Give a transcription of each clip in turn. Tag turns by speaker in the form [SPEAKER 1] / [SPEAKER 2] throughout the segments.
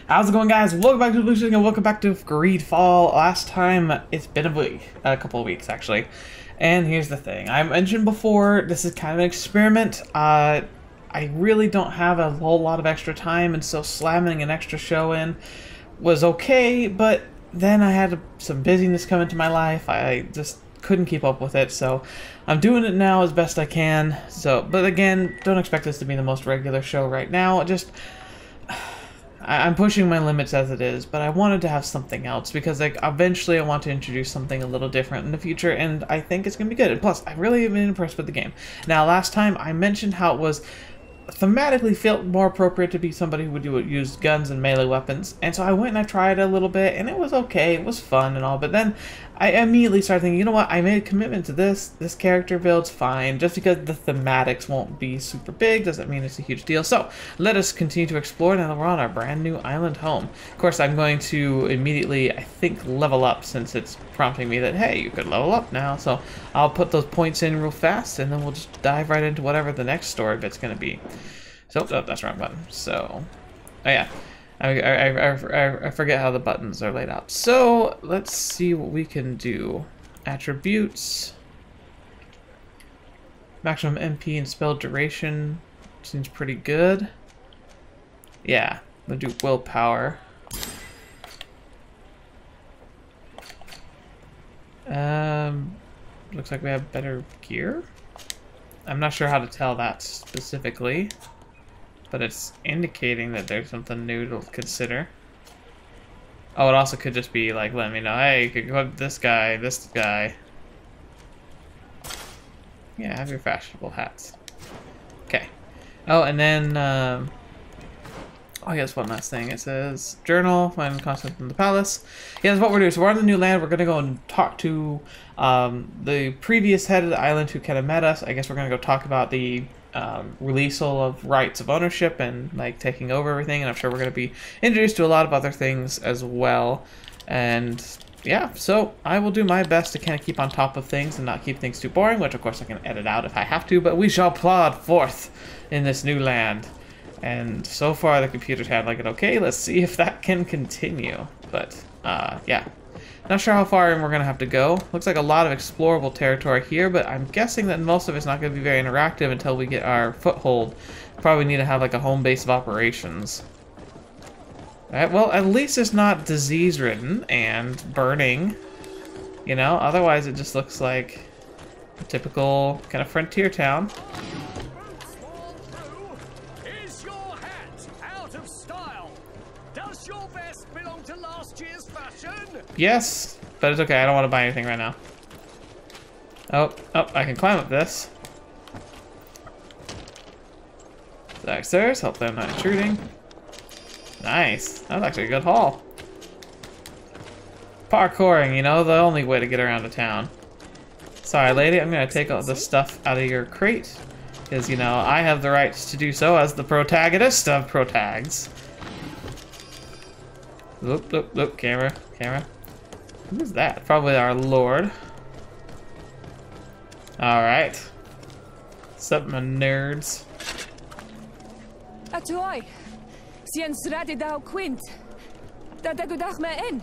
[SPEAKER 1] How's it going, guys? Welcome back to TheBlueShifting and welcome back to GreedFall. Last time, it's been a couple of weeks actually. And here's the thing. I mentioned before, this is kind of an experiment. I really don't have a whole lot of extra time, and so slamming an extra show in was okay, but then I had some busyness come into my life. I just couldn't keep up with it, so I'm doing it now as best I can. So, but again, don't expect this to be the most regular show right now. I'm pushing my limits as it is, but I wanted to have something else because, like, eventually I want to introduce something a little different in the future, and I think it's going to be good. And plus, I really have been impressed with the game. Now, last time I mentioned how it was thematically felt more appropriate to be somebody who would use guns and melee weapons, and so I went and I tried a little bit, and it was okay, it was fun and all, but then I immediately started thinking, you know what, I made a commitment to this character build's fine. Just because the thematics won't be super big doesn't mean it's a huge deal. So let us continue to explore now that we're on our brand new island home. Of course, I'm going to immediately, I think, level up, since it's prompting me that, hey, you could level up now. So I'll put those points in real fast, and then we'll just dive right into whatever the next story bit's going to be. So, oh, that's the wrong button. So, oh yeah. I forget how the buttons are laid out. So let's see what we can do. Attributes. Maximum MP and spell duration seems pretty good. Yeah, we'll do willpower. Looks like we have better gear. I'm not sure how to tell that specifically, but it's indicating that there's something new to consider. Oh, it also could just be like, let me know, hey, you could go up this guy, this guy. Yeah, have your fashionable hats. Okay. Oh, and then, oh, I guess one last thing. It says, journal, find content from the palace. Yeah, that's what we're doing. So we're on the new land. We're going to go and talk to the previous head of the island who kind of met us. I guess we're going to go talk about the releasal of rights of ownership and like taking over everything, and I'm sure we're going to be introduced to a lot of other things as well. And yeah, so I will do my best to kind of keep on top of things and not keep things too boring, which of course I can edit out if I have to, but we shall plod forth in this new land. And so far the computer's handling it okay. Let's see if that can continue. But yeah, not sure how far in we're gonna have to go. Looks like a lot of explorable territory here, but I'm guessing that most of it's not gonna be very interactive until we get our foothold. Probably need to have like a home base of operations. Alright, well, at least it's not disease-ridden and burning, you know? Otherwise it just looks like a typical kind of frontier town.
[SPEAKER 2] Is your hat out of style? Does your vest belong to last year's fashion?
[SPEAKER 1] Yes, but it's okay. I don't want to buy anything right now. Oh, I can climb up this. Stairs, hopefully I'm not intruding. Nice. That was actually a good haul. Parkouring, you know, the only way to get around a town. Sorry, lady, I'm going to take all the stuff out of your crate. Because, you know, I have the rights to do so as the protagonist of protags. Look, camera. Who's that? Probably our lord. Alright. What's up, my nerds?
[SPEAKER 3] Atoy, sien Sardet dau quint. Dadagudach me in.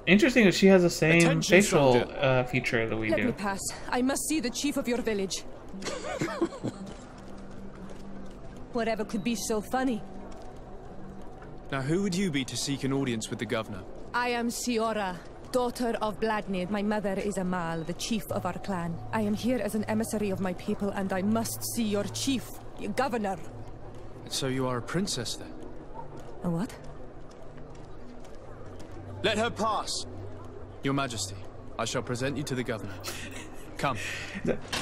[SPEAKER 1] Interesting that she has the same
[SPEAKER 2] Attention,
[SPEAKER 1] facial
[SPEAKER 2] soldier.
[SPEAKER 1] feature that we
[SPEAKER 3] Let
[SPEAKER 1] do.
[SPEAKER 3] me pass. I must see the chief of your village. Whatever could be so funny?
[SPEAKER 4] Now, who would you be to seek an audience with the governor?
[SPEAKER 3] I am Siora, daughter of Bladnid. My mother is Amal, the chief of our clan. I am here as an emissary of my people, and I must see your chief, your governor.
[SPEAKER 4] So you are a princess, then?
[SPEAKER 3] A what?
[SPEAKER 4] Let her pass! Your Majesty, I shall present you to the governor. Come.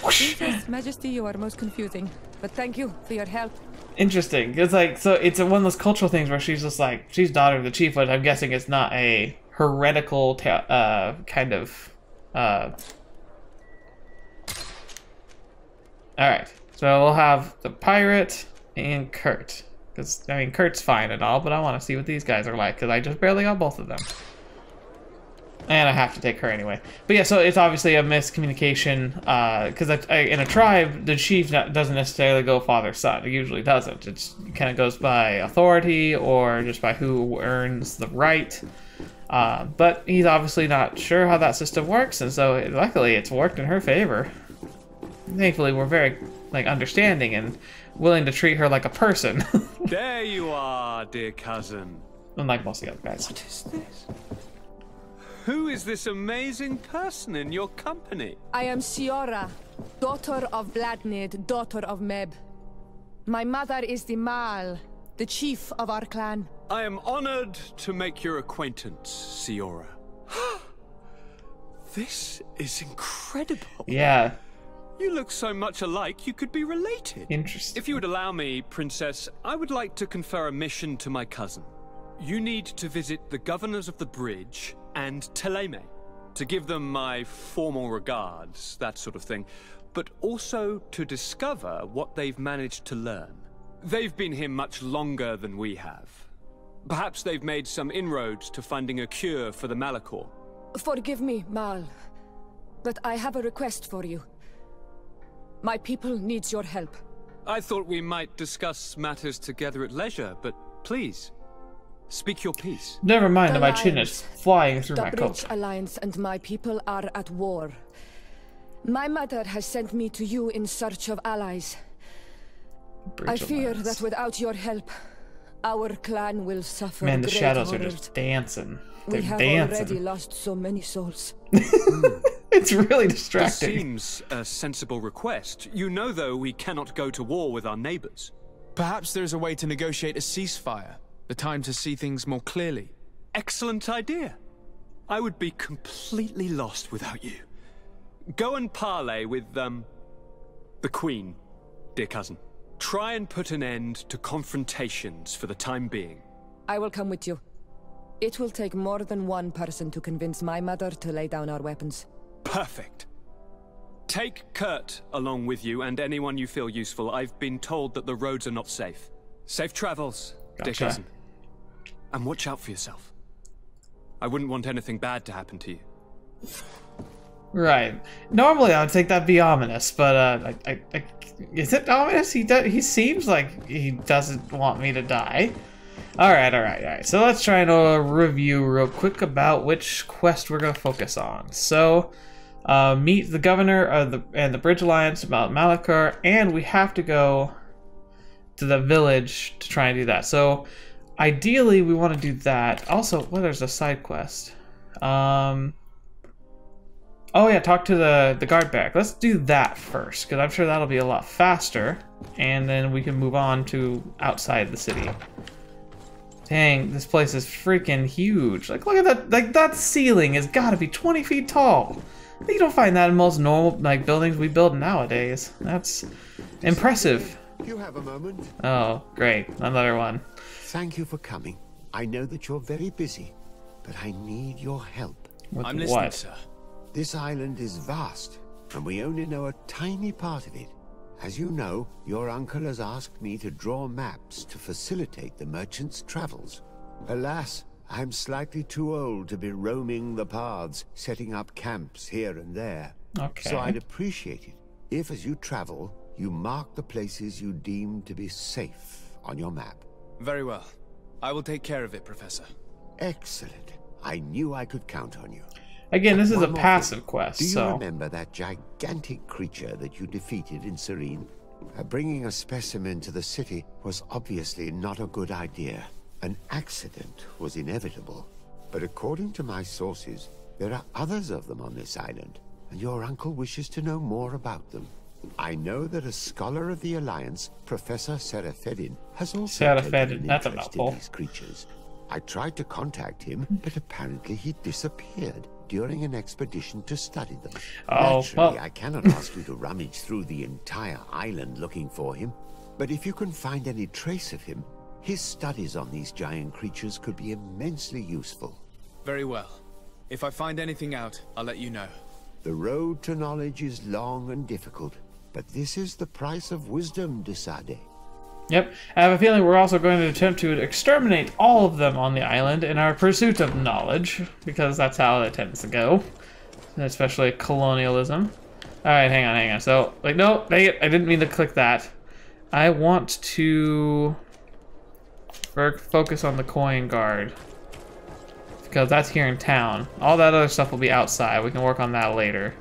[SPEAKER 3] Princess Majesty, you are most confusing. But thank you for your help.
[SPEAKER 1] Interesting. It's like, so it's one of those cultural things where she's just like, she's daughter of the chief, but I'm guessing it's not a heretical kind of Alright, so we'll have the pirate and Kurt. Because, I mean, Kurt's fine and all, but I want to see what these guys are like, because I just barely got both of them. And I have to take her anyway. But yeah, so it's obviously a miscommunication, because in a tribe, the chief doesn't necessarily go father-son. It usually doesn't. It kind of goes by authority or just by who earns the right. But he's obviously not sure how that system works, and so luckily it's worked in her favor. Thankfully, we're very understanding and willing to treat her like a person.
[SPEAKER 2] There you are, dear cousin.
[SPEAKER 1] Unlike most of the other guys.
[SPEAKER 2] What is this? Who is this amazing person in your company?
[SPEAKER 3] I am Siora, daughter of Bladnid, daughter of Meb. My mother is the Mal, the chief of our clan.
[SPEAKER 2] I am honored to make your acquaintance, Siora. This is incredible.
[SPEAKER 1] Yeah.
[SPEAKER 2] You look so much alike, you could be related.
[SPEAKER 1] Interesting.
[SPEAKER 2] If you would allow me, Princess, I would like to confer a mission to my cousin. You need to visit the governors of the bridge and Teleme to give them my formal regards, that sort of thing, but also to discover what they've managed to learn. They've been here much longer than we have. Perhaps they've made some inroads to finding a cure for the Malachor.
[SPEAKER 3] Forgive me, Mal, but I have a request for you. My people needs your help.
[SPEAKER 2] I thought we might discuss matters together at leisure, but please, speak your piece.
[SPEAKER 1] Never mind, my chin is flying through my
[SPEAKER 3] The
[SPEAKER 1] coat.
[SPEAKER 3] Bridge Alliance and my people are at war. My mother has sent me to you in search of allies. I fear that without your help, our clan will suffer.
[SPEAKER 1] Man, the
[SPEAKER 3] great
[SPEAKER 1] shadows are
[SPEAKER 3] horrors.
[SPEAKER 1] just dancing. They're
[SPEAKER 3] We have
[SPEAKER 1] dancing.
[SPEAKER 3] already lost so many souls.
[SPEAKER 1] It's really
[SPEAKER 2] This
[SPEAKER 1] distracting.
[SPEAKER 2] seems a sensible request. You know, though, we cannot go to war with our neighbors.
[SPEAKER 4] Perhaps there's a way to negotiate a ceasefire. The time to see things more clearly.
[SPEAKER 2] Excellent idea. I would be completely lost without you. Go and parley with, the Queen, dear cousin. Try and put an end to confrontations for the time being.
[SPEAKER 3] I will come with you. It will take more than one person to convince my mother to lay down our weapons.
[SPEAKER 2] Perfect. Take Kurt along with you and anyone you feel useful. I've been told that the roads are not safe. Safe travels, dear
[SPEAKER 1] Gotcha.
[SPEAKER 2] cousin. And watch out for yourself. I wouldn't want anything bad to happen to you.
[SPEAKER 1] Right. Normally I would think that'd be ominous, but is it ominous? He seems like he doesn't want me to die. All right. So let's try and review real quick about which quest we're gonna focus on. So, meet the governor of the Bridge Alliance about Malachor, and we have to go to the village to try and do that. So, ideally, we want to do that. Also, well, there's a side quest. Oh yeah, talk to the guard barrack. Let's do that first, because I'm sure that'll be a lot faster, and then we can move on to outside the city. Dang, this place is freaking huge. Like, look at that. Like, that ceiling has got to be 20 feet tall. You don't find that in most normal buildings we build nowadays. That's impressive.
[SPEAKER 5] You have a moment?
[SPEAKER 1] Oh, great. Another one.
[SPEAKER 5] Thank you for coming. I know that you're very busy, but I need your help.
[SPEAKER 1] With
[SPEAKER 4] I'm listening,
[SPEAKER 1] what?
[SPEAKER 4] sir.
[SPEAKER 5] This island is vast, and we only know a tiny part of it. As you know, your uncle has asked me to draw maps to facilitate the merchant's travels. Alas, I'm slightly too old to be roaming the paths, setting up camps here and there.
[SPEAKER 1] Okay.
[SPEAKER 5] So I'd appreciate it if, as you travel, you mark the places you deem to be safe on your map.
[SPEAKER 4] Very well. I will take care of it, Professor.
[SPEAKER 5] Excellent. I knew I could count on you.
[SPEAKER 1] Again, this is a
[SPEAKER 5] One more
[SPEAKER 1] passive
[SPEAKER 5] thing.
[SPEAKER 1] quest,
[SPEAKER 5] Do you
[SPEAKER 1] so...
[SPEAKER 5] remember that gigantic creature that you defeated in Serene? Bringing a specimen to the city was obviously not a good idea. An accident was inevitable. But according to my sources, there are others of them on this island, and your uncle wishes to know more about them. I know that a scholar of the Alliance, Professor Sarafedin, has also taken an
[SPEAKER 1] that's a
[SPEAKER 5] interest in
[SPEAKER 1] mouthful.
[SPEAKER 5] these creatures. I tried to contact him, but apparently he disappeared during an expedition to study them.
[SPEAKER 1] Oh,
[SPEAKER 5] Naturally,
[SPEAKER 1] well.
[SPEAKER 5] I cannot ask you to rummage through the entire island looking for him, but if you can find any trace of him, his studies on these giant creatures could be immensely useful.
[SPEAKER 4] Very well. If I find anything out, I'll let you know.
[SPEAKER 5] The road to knowledge is long and difficult, but this is the price of wisdom, Sardet.
[SPEAKER 1] Yep. I have a feeling we're also going to attempt to exterminate all of them on the island in our pursuit of knowledge, because that's how it tends to go, especially colonialism. Alright, hang on. So, like, no, dang it, I didn't mean to click that. I want to focus on the coin guard, because that's here in town. All that other stuff will be outside. We can work on that later.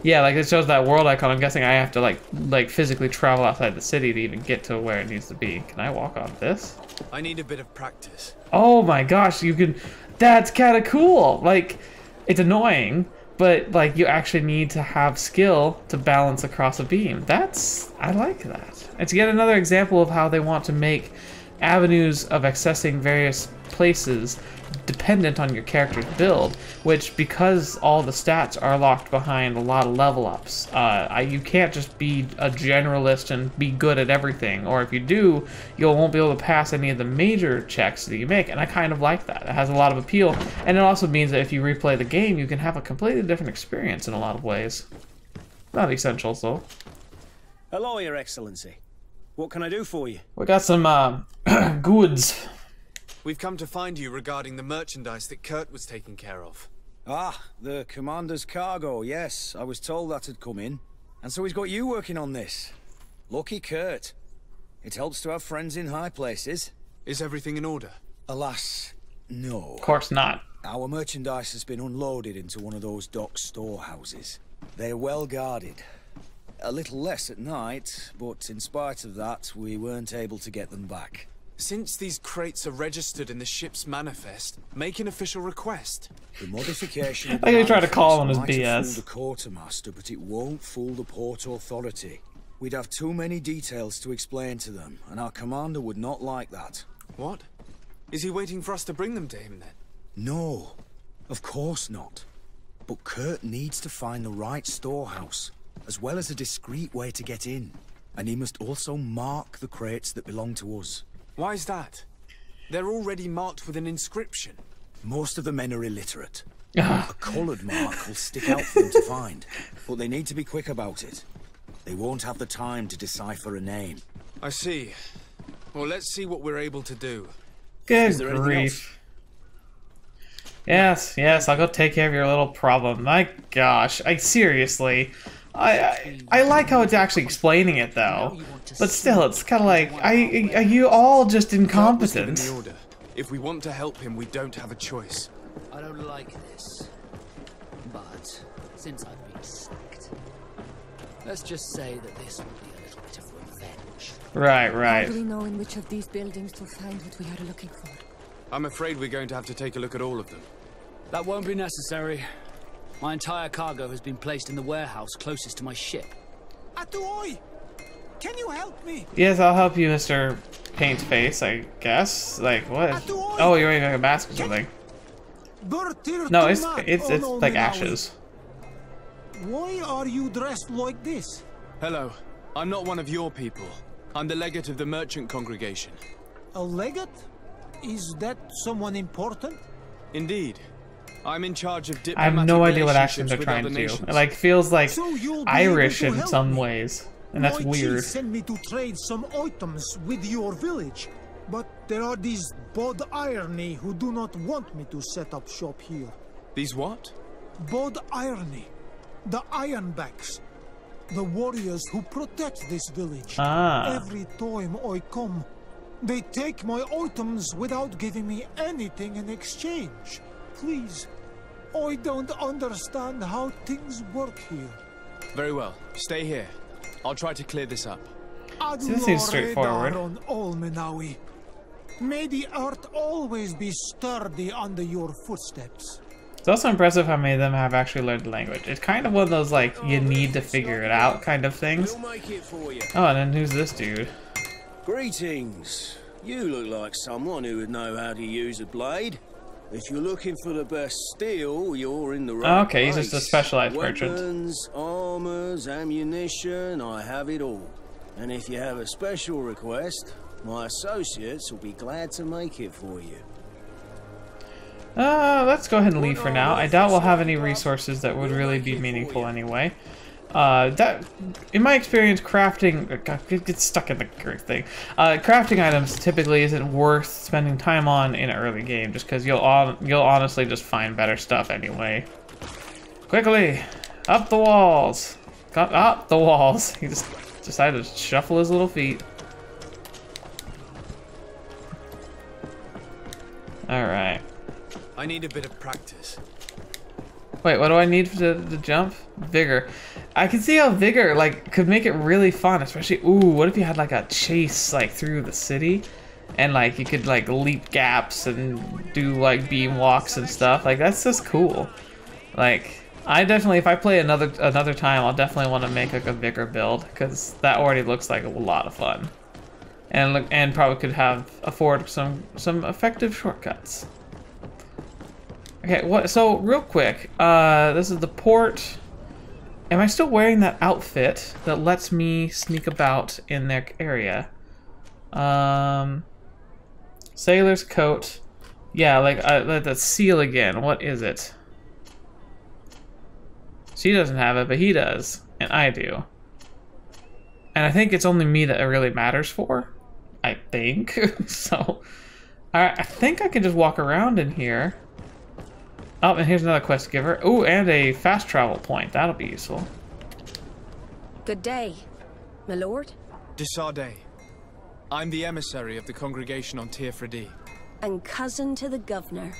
[SPEAKER 1] Yeah, like it shows that world icon. I'm guessing I have to like physically travel outside the city to even get to where it needs to be. Can I walk on this?
[SPEAKER 4] I need a bit of practice.
[SPEAKER 1] Oh my gosh, you can. That's kind of cool. Like, it's annoying, but like you actually need to have skill to balance across a beam. I like that. It's yet another example of how they want to make avenues of accessing various places dependent on your character's build, which, because all the stats are locked behind a lot of level ups, you can't just be a generalist and be good at everything, or if you do, you won't be able to pass any of the major checks that you make, and I kind of like that. It has a lot of appeal, and it also means that if you replay the game, you can have a completely different experience in a lot of ways. Not essential, though.
[SPEAKER 6] Hello, Your Excellency. What can I do for you?
[SPEAKER 1] We got some goods.
[SPEAKER 4] We've come to find you regarding the merchandise that Kurt was taking care of.
[SPEAKER 6] Ah, the commander's cargo, yes. I was told that had come in. And so he's got you working on this. Lucky Kurt. It helps to have friends in high places.
[SPEAKER 4] Is everything in order?
[SPEAKER 6] Alas, no.
[SPEAKER 1] Of course not.
[SPEAKER 6] Our merchandise has been unloaded into one of those dock storehouses. They're well guarded. A little less at night, but in spite of that, we weren't able to get them back.
[SPEAKER 4] Since these crates are registered in the ship's manifest, make an official request.
[SPEAKER 6] The modification of
[SPEAKER 1] I think they try to call him as
[SPEAKER 6] might have
[SPEAKER 1] BS.
[SPEAKER 6] fooled the quartermaster, but it won't fool the Port Authority. We'd have too many details to explain to them, and our commander would not like that.
[SPEAKER 4] What? Is he waiting for us to bring them to him then?
[SPEAKER 6] No, of course not. But Kurt needs to find the right storehouse, as well as a discreet way to get in. And he must also mark the crates that belong to us.
[SPEAKER 4] Why is that? They're already marked with an inscription.
[SPEAKER 6] Most of the men are illiterate. A coloured mark will stick out for them to find, but they need to be quick about it. They won't have the time to decipher a name.
[SPEAKER 4] I see. Well, let's see what we're able to do.
[SPEAKER 1] Good grief. Yes, I'll go take care of your little problem. My gosh, seriously. I like how it's actually explaining it though, but still, it's kind of like, are you all just incompetent?
[SPEAKER 4] The order. If we want to help him, we don't have a choice.
[SPEAKER 7] I don't like this, but since I've been sacked, let's just say that this will be a little bit of revenge.
[SPEAKER 1] Right.
[SPEAKER 3] How do we know in which of these buildings to find what we are looking for?
[SPEAKER 4] I'm afraid we're going to have to take a look at all of them.
[SPEAKER 7] That won't be necessary. My entire cargo has been placed in the warehouse closest to my ship.
[SPEAKER 8] Atuoi! Can you help me?
[SPEAKER 1] Yes, I'll help you, Mr. Paint Face, I guess. Like, what? Oh, you're wearing a mask or something. No, it's like ashes.
[SPEAKER 8] Why are you dressed like this?
[SPEAKER 4] Hello. I'm not one of your people. I'm the legate of the merchant congregation.
[SPEAKER 8] A legate? Is that someone important?
[SPEAKER 4] Indeed. I'm in charge of
[SPEAKER 1] I
[SPEAKER 4] diplomatic
[SPEAKER 1] have no idea what
[SPEAKER 4] relationships
[SPEAKER 1] accent they're
[SPEAKER 4] with
[SPEAKER 1] trying
[SPEAKER 4] other
[SPEAKER 1] to do.
[SPEAKER 4] nations.
[SPEAKER 1] It like feels like
[SPEAKER 8] So you'll be
[SPEAKER 1] Irish
[SPEAKER 8] able to
[SPEAKER 1] in
[SPEAKER 8] help
[SPEAKER 1] some
[SPEAKER 8] me.
[SPEAKER 1] ways, and that's
[SPEAKER 8] My
[SPEAKER 1] weird.
[SPEAKER 8] chief sent me to trade some items with your village, but there are these Bod Irony who do not want me to set up shop here.
[SPEAKER 4] These what?
[SPEAKER 8] Bod Irony, the Ironbacks, the warriors who protect this village.
[SPEAKER 1] Ah.
[SPEAKER 8] Every time I come, they take my items without giving me anything in exchange. Please, I don't understand how things work here.
[SPEAKER 4] Very well. Stay here. I'll try to clear this up.
[SPEAKER 1] This seems straightforward.
[SPEAKER 8] On Olmenawi. May the earth always be sturdy under your footsteps.
[SPEAKER 1] It's also impressive how many of them have actually learned the language. It's kind of one of those, like, you need to figure it out kind of things.
[SPEAKER 6] We'll make it for you.
[SPEAKER 1] Oh, and then who's this dude?
[SPEAKER 6] Greetings. You look like someone who would know how to use a blade. If you're looking for the best steel, you're in the right
[SPEAKER 1] Okay, he's
[SPEAKER 6] place.
[SPEAKER 1] just a specialized merchant.
[SPEAKER 6] Weapons, armors, ammunition, I have it all. And if you have a special request, my associates will be glad to make it for you.
[SPEAKER 1] Let's go ahead and leave for now. I doubt we'll have any resources that would really be meaningful anyway. That, in my experience, crafting gets stuck in the thing. Crafting items typically isn't worth spending time on in an early game, just because you'll honestly just find better stuff anyway. Quickly, up the walls! Got up the walls. He just decided to shuffle his little feet. All right.
[SPEAKER 6] I need a bit of practice.
[SPEAKER 1] Wait, what do I need to jump? Vigor. I can see how vigor like could make it really fun, especially what if you had like a chase like through the city and like you could like leap gaps and do like beam walks and stuff. Like that's just cool. Like I definitely, if I play another time, I'll definitely want to make like a vigor build because that already looks like a lot of fun. And probably could afford some effective shortcuts. Okay, so real quick, this is the port. Am I still wearing that outfit that lets me sneak about in their area? Sailor's coat. Yeah, like the seal again. What is it? She doesn't have it, but he does, and I do. And I think it's only me that it really matters for. I think so. I think I can just walk around in here. Oh, and here's another quest giver. Ooh, and a fast travel point. That'll be useful.
[SPEAKER 3] Good day, my lord.
[SPEAKER 4] Sardet. I'm the emissary of the congregation on Tirfredi.
[SPEAKER 9] And cousin to the governor.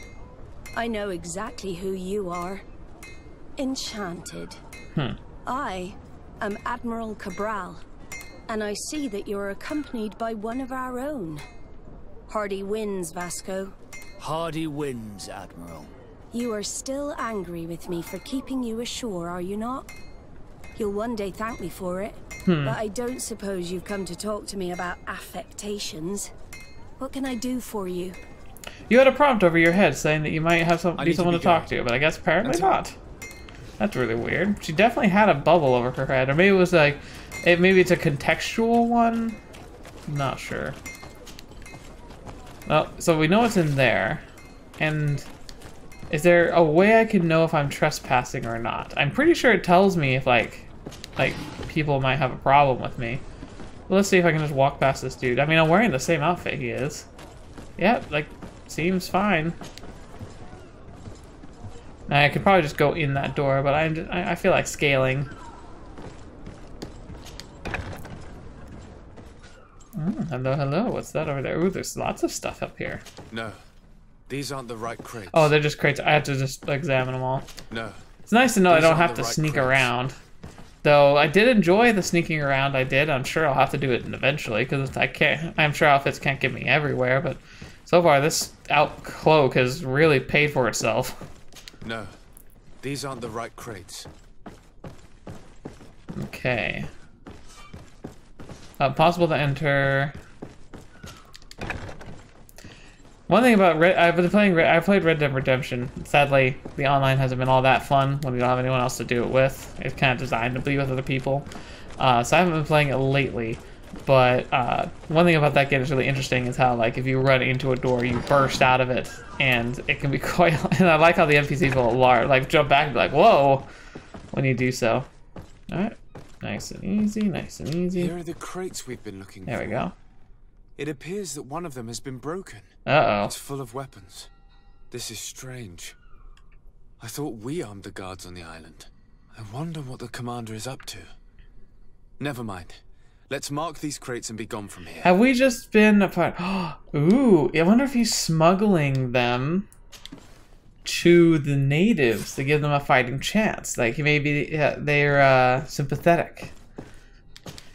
[SPEAKER 9] I know exactly who you are. Enchanted. I am Admiral Cabral, and I see that you're accompanied by one of our own. Hardy winds, Vasco.
[SPEAKER 7] Hardy winds, Admiral.
[SPEAKER 9] You are still angry with me for keeping you ashore, are you not? You'll one day thank me for it, but I don't suppose you've come to talk to me about affectations. What can I do for you?
[SPEAKER 1] You had a prompt over your head saying that you might have someone to talk to, but I guess apparently not. That's really weird. She definitely had a bubble over her head, or maybe it was like, maybe it's a contextual one. Not sure. Well, so we know it's in there, and is there a way I can know if I'm trespassing or not? I'm pretty sure it tells me if like people might have a problem with me. Well, let's see if I can just walk past this dude. I mean, I'm wearing the same outfit he is. Yeah, like seems fine. Now, I could probably just go in that door, but I feel like scaling. Hello, hello. What's that over there? Ooh, there's lots of stuff up here.
[SPEAKER 6] No, these aren't the right crates.
[SPEAKER 1] Oh, they're just crates. I have to just examine them all.
[SPEAKER 6] No.
[SPEAKER 1] It's nice to know I don't have to sneak around. Though I did enjoy the sneaking around I did. I'm sure I'll have to do it eventually because I'm sure outfits can't get me everywhere, but so far this cloak has really paid for itself.
[SPEAKER 6] No, these aren't the right crates.
[SPEAKER 1] Okay. Possible to enter. One thing about I've played Red Dead Redemption. Sadly, the online hasn't been all that fun when you don't have anyone else to do it with. It's kind of designed to be with other people. So I haven't been playing it lately. But one thing about that game that's really interesting is how, like, if you run into a door, you burst out of it, and it can be quite. And I like how the NPCs will jump back and be like, "Whoa!" when you do so. All right, nice and easy, nice and easy.
[SPEAKER 6] Here are the crates we've been looking for.
[SPEAKER 1] There we go.
[SPEAKER 6] It appears that one of them has been broken.
[SPEAKER 1] Uh-oh.
[SPEAKER 6] It's full of weapons. This is strange. I thought we armed the guards on the island. I wonder what the commander is up to. Never mind. Let's mark these crates and be gone from here.
[SPEAKER 1] Have we just been apart? Ooh, I wonder if he's smuggling them to the natives to give them a fighting chance. Like, maybe they're sympathetic.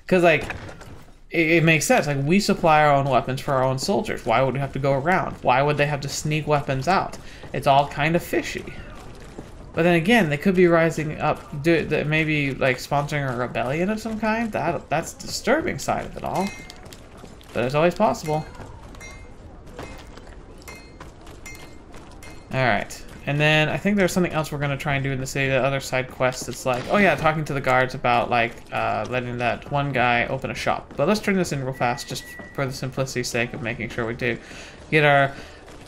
[SPEAKER 1] Because, like, it makes sense. Like, we supply our own weapons for our own soldiers. Why would we have to go around? Why would they have to sneak weapons out? It's all kind of fishy. But then again, they could be rising up, maybe like sponsoring a rebellion of some kind. That's the disturbing side of it all. But it's always possible. All right, and then I think there's something else we're gonna try and do in the city. The other side quest. It's like, oh yeah, talking to the guards about like letting that one guy open a shop. But let's turn this in real fast, just for the simplicity's sake of making sure we do get our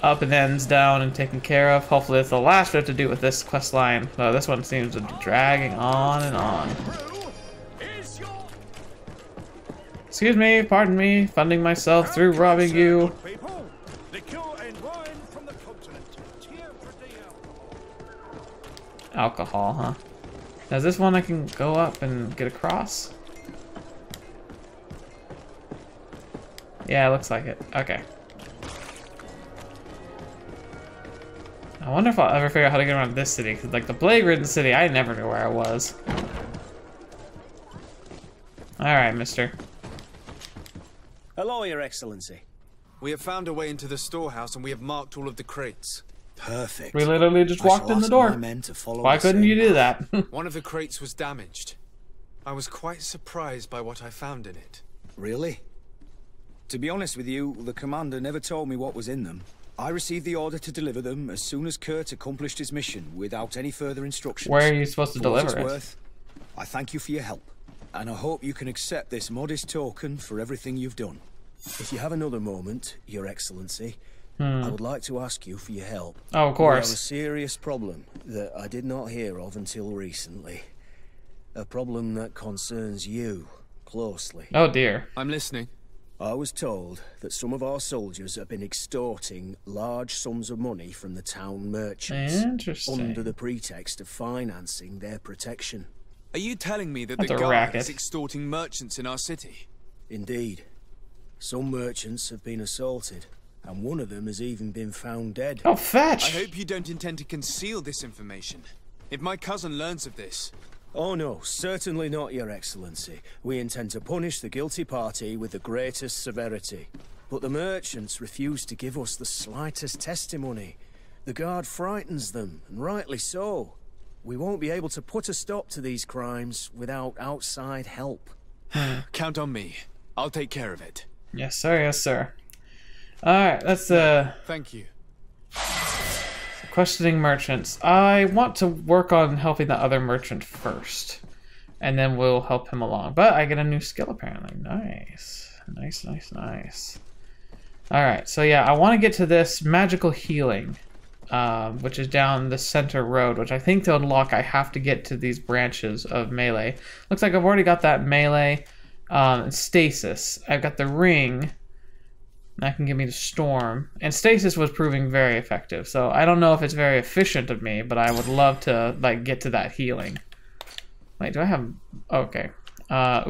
[SPEAKER 1] up and ends down and taken care of. Hopefully it's the last we have to do with this quest line. Though this one seems to be dragging on and on. Excuse me, pardon me, funding myself through robbing you. Alcohol, huh? Now, is this one I can go up and get across? Yeah, it looks like it. Okay. I wonder if I'll ever figure out how to get around this city, because like the plague-ridden city, I never knew where I was. Alright, mister.
[SPEAKER 10] Hello, Your Excellency.
[SPEAKER 4] We have found a way into the storehouse and we have marked all of the crates.
[SPEAKER 6] Perfect.
[SPEAKER 1] We literally just walked in the door. Why couldn't you do that?
[SPEAKER 4] One of the crates was damaged. I was quite surprised by what I found in it.
[SPEAKER 6] Really? To be honest with you, the commander never told me what was in them. I received the order to deliver them as soon as Kurt accomplished his mission without any further instructions.
[SPEAKER 1] Where are you supposed to deliver it?
[SPEAKER 6] Worth, I thank you for your help, and I hope you can accept this modest token for everything you've done. If you have another moment, Your Excellency, I would like to ask you for your help.
[SPEAKER 1] Oh, of course.
[SPEAKER 6] We have a serious problem that I did not hear of until recently. A problem that concerns you closely.
[SPEAKER 1] Oh dear.
[SPEAKER 4] I'm listening.
[SPEAKER 6] I was told that some of our soldiers have been extorting large sums of money from the town merchants.
[SPEAKER 1] Interesting.
[SPEAKER 6] Under the pretext of financing their protection.
[SPEAKER 4] Are you telling me that
[SPEAKER 1] That's
[SPEAKER 4] the
[SPEAKER 1] a
[SPEAKER 4] guard
[SPEAKER 1] racket.
[SPEAKER 4] is extorting merchants in our city?
[SPEAKER 6] Indeed. Some merchants have been assaulted, and one of them has even been found dead.
[SPEAKER 1] Oh, fetch!
[SPEAKER 4] I hope you don't intend to conceal this information. If my cousin learns of this...
[SPEAKER 6] Oh no, certainly not, Your Excellency. We intend to punish the guilty party with the greatest severity. But the merchants refuse to give us the slightest testimony. The guard frightens them, and rightly so. We won't be able to put a stop to these crimes without outside help.
[SPEAKER 4] Count on me. I'll take care of it.
[SPEAKER 1] Yes, sir. Yes, sir. Alright, that's
[SPEAKER 4] Thank you.
[SPEAKER 1] questioning merchants. I want to work on helping the other merchant first. And then we'll help him along. But I get a new skill apparently. Nice. Nice, nice, nice. Alright, so yeah, I want to get to this magical healing. Which is down the center road, which I think to unlock I have to get to these branches of melee. Looks like I've already got that melee. Stasis. I've got the ring. That can give me the storm. And stasis was proving very effective. So I don't know if it's very efficient of me, but I would love to like get to that healing. Wait, do I have... Okay.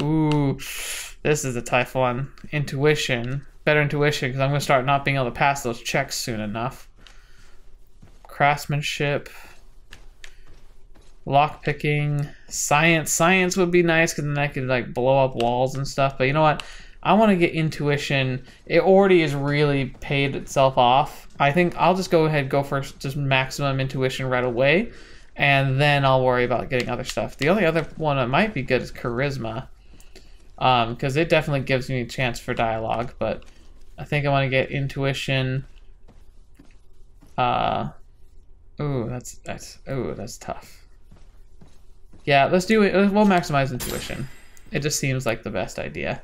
[SPEAKER 1] Ooh. This is a tough one. Intuition. Better intuition, because I'm going to start not being able to pass those checks soon enough. Craftsmanship. Lockpicking. Science. Science would be nice, because then I could like blow up walls and stuff. But you know what? I want to get intuition. It already is really paid itself off. I think I'll just go ahead and go for just maximum intuition right away. And then I'll worry about getting other stuff. The only other one that might be good is charisma. Because it definitely gives me a chance for dialogue. But I think I want to get intuition. Ooh, that's tough. Yeah, let's do it. We'll maximize intuition. It just seems like the best idea.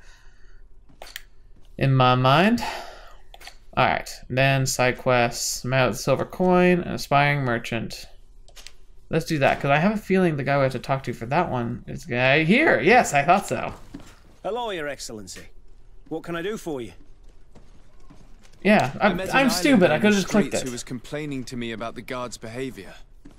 [SPEAKER 1] In my mind. Alright, then side quests. I'm out of the silver coin, an aspiring merchant. Let's do that, because I have a feeling the guy we have to talk to for that one is guy here. Yes, I thought so.
[SPEAKER 10] Hello, Your Excellency. What can I do for you?
[SPEAKER 1] Yeah, I'm stupid. I could have just clicked it.
[SPEAKER 4] Who was complaining to me about the guard's behavior.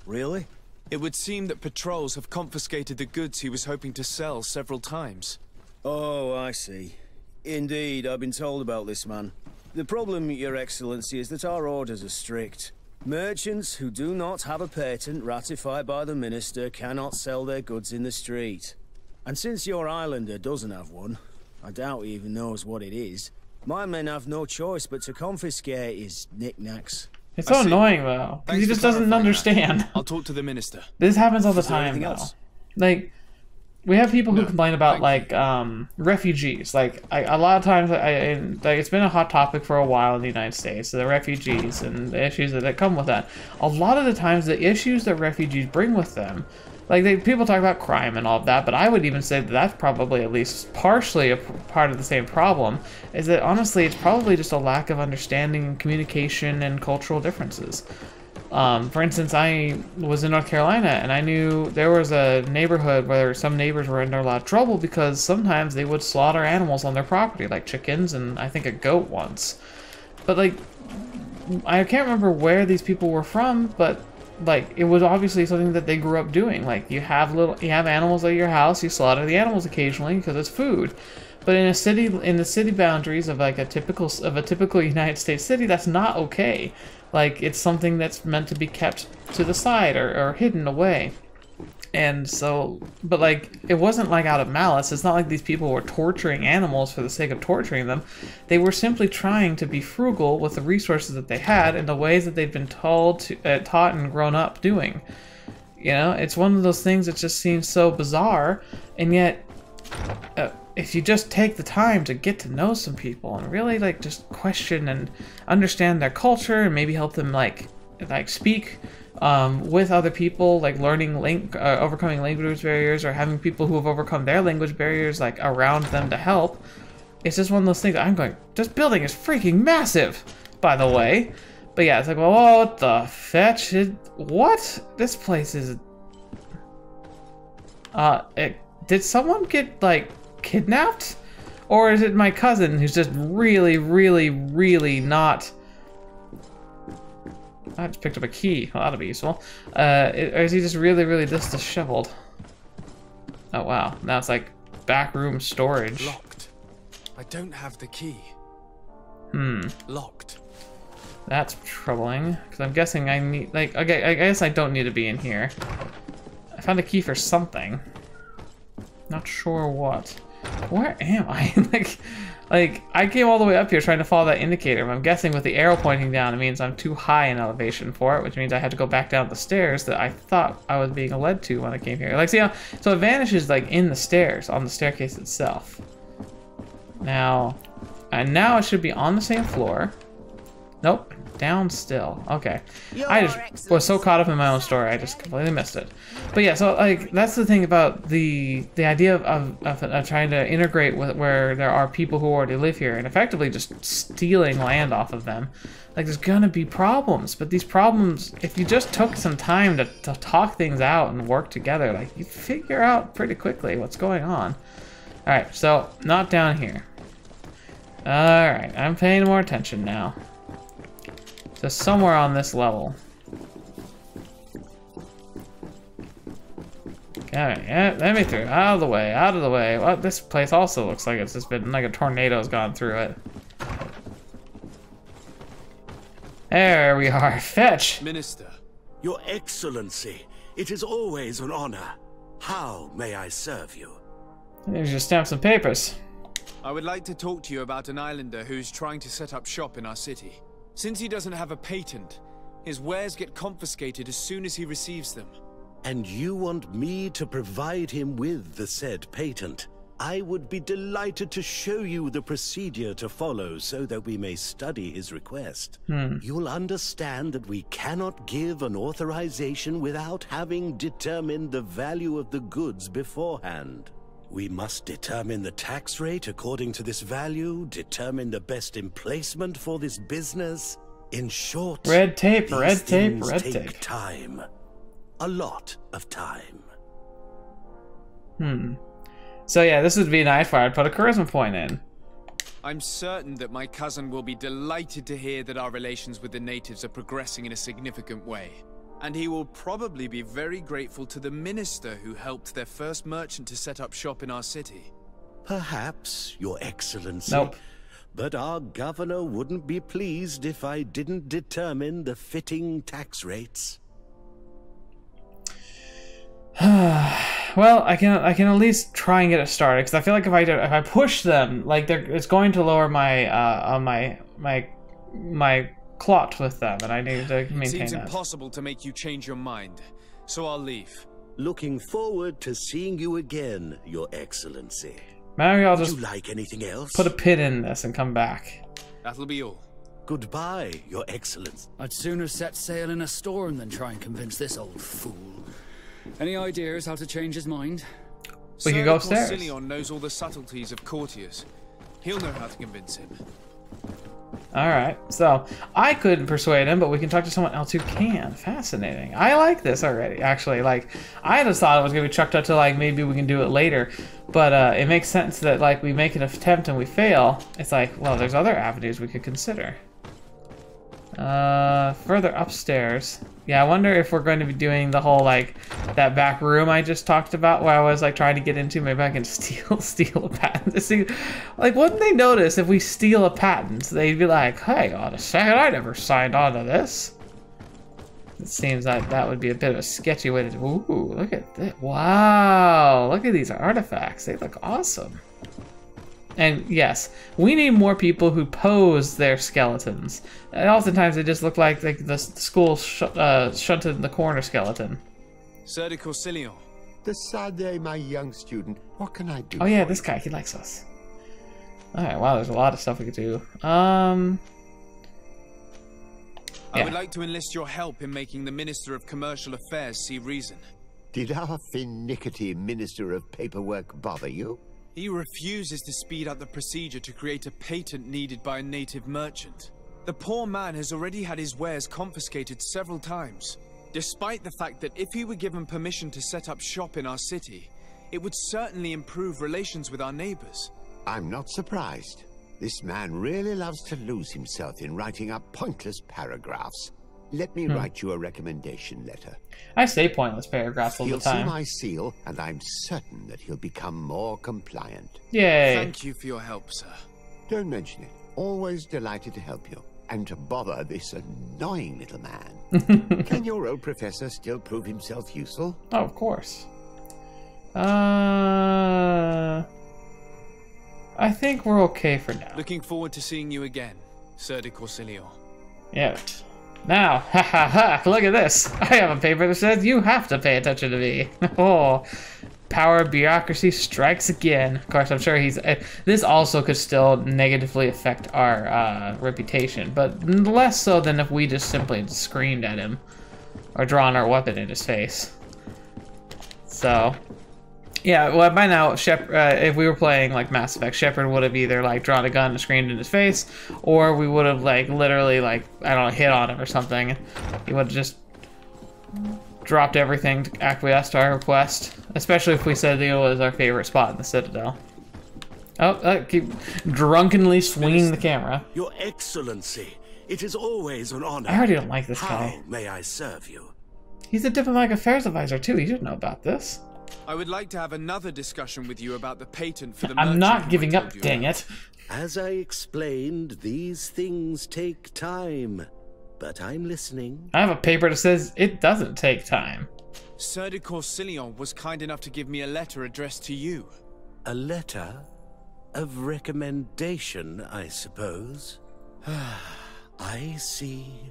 [SPEAKER 10] Really?
[SPEAKER 4] It would seem that patrols have confiscated the goods he was hoping to sell several times.
[SPEAKER 10] Oh, I see. Indeed, I've been told about this man. The problem, Your Excellency, is that our orders are strict. Merchants who do not have a patent ratified by the minister cannot sell their goods in the street. And since your islander doesn't have one, I doubt he even knows what it is, my men have no choice but to confiscate his knickknacks.
[SPEAKER 1] It's so annoying though, because he just doesn't understand.
[SPEAKER 4] I'll talk to the minister.
[SPEAKER 1] This happens all the time though. Like, we have people who complain about like refugees. Like a lot of times, like it's been a hot topic for a while in the United States. So the refugees and the issues that come with that. A lot of the times, the issues that refugees bring with them, like people talk about crime and all of that, but I would even say that that's probably at least partially a part of the same problem. Is that honestly, it's probably just a lack of understanding, communication, and cultural differences. For instance, I was in North Carolina, and I knew there was a neighborhood where some neighbors were in a lot of trouble because sometimes they would slaughter animals on their property, like chickens and I think a goat once. But like, I can't remember where these people were from, but like, it was obviously something that they grew up doing. Like, you have animals at your house, you slaughter the animals occasionally because it's food. But in the city boundaries of like a typical United States city, that's not okay. Like, it's something that's meant to be kept to the side or hidden away. And so, but like, it wasn't like out of malice. It's not like these people were torturing animals for the sake of torturing them. They were simply trying to be frugal with the resources that they had in the ways that they've been taught and grown up doing. You know, it's one of those things that just seems so bizarre, and yet, if you just take the time to get to know some people and really like just question and understand their culture and maybe help them like speak with other people, like overcoming language barriers or having people who have overcome their language barriers like around them to help. It's just one of those things that I'm going, this building is freaking massive, by the way. But yeah, it's like, well, what the fetch? What? This place is... did someone get, like, kidnapped? Or is it my cousin who's just really, really, really not... I just picked up a key. Well, that'll be useful. Or is he just really, really just disheveled? Oh, wow. Now it's like backroom storage.
[SPEAKER 4] Locked. I don't have the key. Locked.
[SPEAKER 1] That's troubling, because I'm guessing I need, like, okay, I guess I don't need to be in here. I found a key for something. Not sure what. Where am I? like, I came all the way up here trying to follow that indicator, but I'm guessing with the arrow pointing down, it means I'm too high in elevation for it, which means I had to go back down the stairs that I thought I was being led to when I came here. Like, see how, so it vanishes, like, in the stairs, on the staircase itself. Now, and now it should be on the same floor. Nope, down still. Okay. I just was so caught up in my own story, I just completely missed it. But yeah, so like that's the thing about the idea of trying to integrate with where there are people who already live here and effectively just stealing land off of them. Like, there's gonna be problems, but these problems, if you just took some time to talk things out and work together, like, you figure out pretty quickly what's going on. Alright, so not down here. Alright, I'm paying more attention now. So somewhere on this level. Okay, yeah, let me through. Out of the way, out of the way. Well, this place also looks like it's just been like a tornado's gone through it. There we are. Fetch!
[SPEAKER 11] Minister. Your Excellency, it is always an honor. How may I serve you?
[SPEAKER 1] There's just stamp some papers.
[SPEAKER 4] I would like to talk to you about an islander who's trying to set up shop in our city. Since he doesn't have a patent, his wares get confiscated as soon as he receives them.
[SPEAKER 11] And you want me to provide him with the said patent? I would be delighted to show you the procedure to follow so that we may study his request. You'll understand that we cannot give an authorization without having determined the value of the goods beforehand. We must determine the tax rate according to this value, determine the best emplacement for this business. In short,
[SPEAKER 1] red tape, red tape,
[SPEAKER 11] red tape. Take time. A lot of time.
[SPEAKER 1] So yeah, this would be nice where I'd put a charisma point in.
[SPEAKER 4] I'm certain that my cousin will be delighted to hear that our relations with the natives are progressing in a significant way. And he will probably be very grateful to the minister who helped their first merchant to set up shop in our city.
[SPEAKER 11] Perhaps, Your Excellency.
[SPEAKER 1] Nope.
[SPEAKER 11] But our governor wouldn't be pleased if I didn't determine the fitting tax rates.
[SPEAKER 1] Well, I can at least try and get it started, because I feel like if I push them, like it's going to lower my my clot with them, and I need to maintain that. It
[SPEAKER 4] seems impossible to make you change your mind, so I'll leave.
[SPEAKER 11] Looking forward to seeing you again, Your Excellency.
[SPEAKER 1] Maybe I'll just
[SPEAKER 11] Would you like anything else?
[SPEAKER 1] Put a pin in this and come back.
[SPEAKER 4] That'll be all.
[SPEAKER 11] Goodbye, Your Excellency.
[SPEAKER 7] I'd sooner set sail in a storm than try and convince this old fool. Any ideas how to change his mind?
[SPEAKER 1] We can go upstairs.
[SPEAKER 4] Sardet knows all the subtleties of courtiers. He'll know how to convince him.
[SPEAKER 1] Alright, so I couldn't persuade him, but we can talk to someone else who can. Fascinating. I like this already, actually. Like, I just thought it was going to be chucked up to, like, maybe we can do it later. But it makes sense that, like, we make an attempt and we fail. It's like, well, there's other avenues we could consider. Further upstairs. Yeah, I wonder if we're going to be doing the whole, like, that back room I just talked about where I was, like, trying to get into. Maybe I can steal a patent. See, like, wouldn't they notice if we steal a patent? They'd be like, hey, on a second, I never signed on to this. It seems like that would be a bit of a sketchy way to do. Ooh, look at this. Wow, look at these artifacts. They look awesome. And yes, we need more people who pose their skeletons. And oftentimes they just look like the school shunted in the corner skeleton.
[SPEAKER 4] Sardet Corsilion.
[SPEAKER 5] The Sardet, my young student. What can I do?
[SPEAKER 1] Oh yeah, this guy, he likes us. Alright, wow, there's a lot of stuff we could do. Yeah.
[SPEAKER 4] I would like to enlist your help in making the Minister of Commercial Affairs see reason.
[SPEAKER 5] Did our finicky Minister of Paperwork bother you?
[SPEAKER 4] He refuses to speed up the procedure to create a patent needed by a native merchant. The poor man has already had his wares confiscated several times, despite the fact that if he were given permission to set up shop in our city, it would certainly improve relations with our neighbors.
[SPEAKER 5] I'm not surprised. This man really loves to lose himself in writing up pointless paragraphs. Let me write you a recommendation letter.
[SPEAKER 1] I say pointless paragraphs all the time.
[SPEAKER 5] He'll see my seal, and I'm certain that he'll become more compliant.
[SPEAKER 1] Yay.
[SPEAKER 4] Thank you for your help, sir.
[SPEAKER 5] Don't mention it. Always delighted to help you. And to bother this annoying little man. Can your old professor still prove himself useful?
[SPEAKER 1] Oh, of course. I think we're okay for now.
[SPEAKER 4] Looking forward to seeing you again, Sardet Corsilion.
[SPEAKER 1] Yeah. Now, ha ha ha, look at this. I have a paper that says you have to pay attention to me. Oh, power of bureaucracy strikes again. Of course, I'm sure he's... this also could still negatively affect our reputation, but less so than if we just simply screamed at him or drawn our weapon in his face. So... yeah, well, by now, if we were playing, like, Mass Effect, Shepard would have either, like, drawn a gun and screamed in his face, or we would have, like, literally, like, I don't know, hit on him or something. He would have just dropped everything to acquiesce to our request, especially if we said it was our favorite spot in the Citadel. Oh, keep drunkenly swinging the camera.
[SPEAKER 11] Your Excellency, it is always an honor.
[SPEAKER 1] I already don't like this guy.
[SPEAKER 11] How may I serve you?
[SPEAKER 1] He's a diplomatic affairs advisor, too. He should know about this.
[SPEAKER 4] I would like to have another discussion with you about the patent for the
[SPEAKER 1] I'm not giving up, dang it.
[SPEAKER 11] As I explained, these things take time. But I'm listening.
[SPEAKER 1] I have a paper that says it doesn't take time.
[SPEAKER 4] Sardet Corsilion was kind enough to give me a letter addressed to you.
[SPEAKER 11] A letter? Of recommendation, I suppose? I see.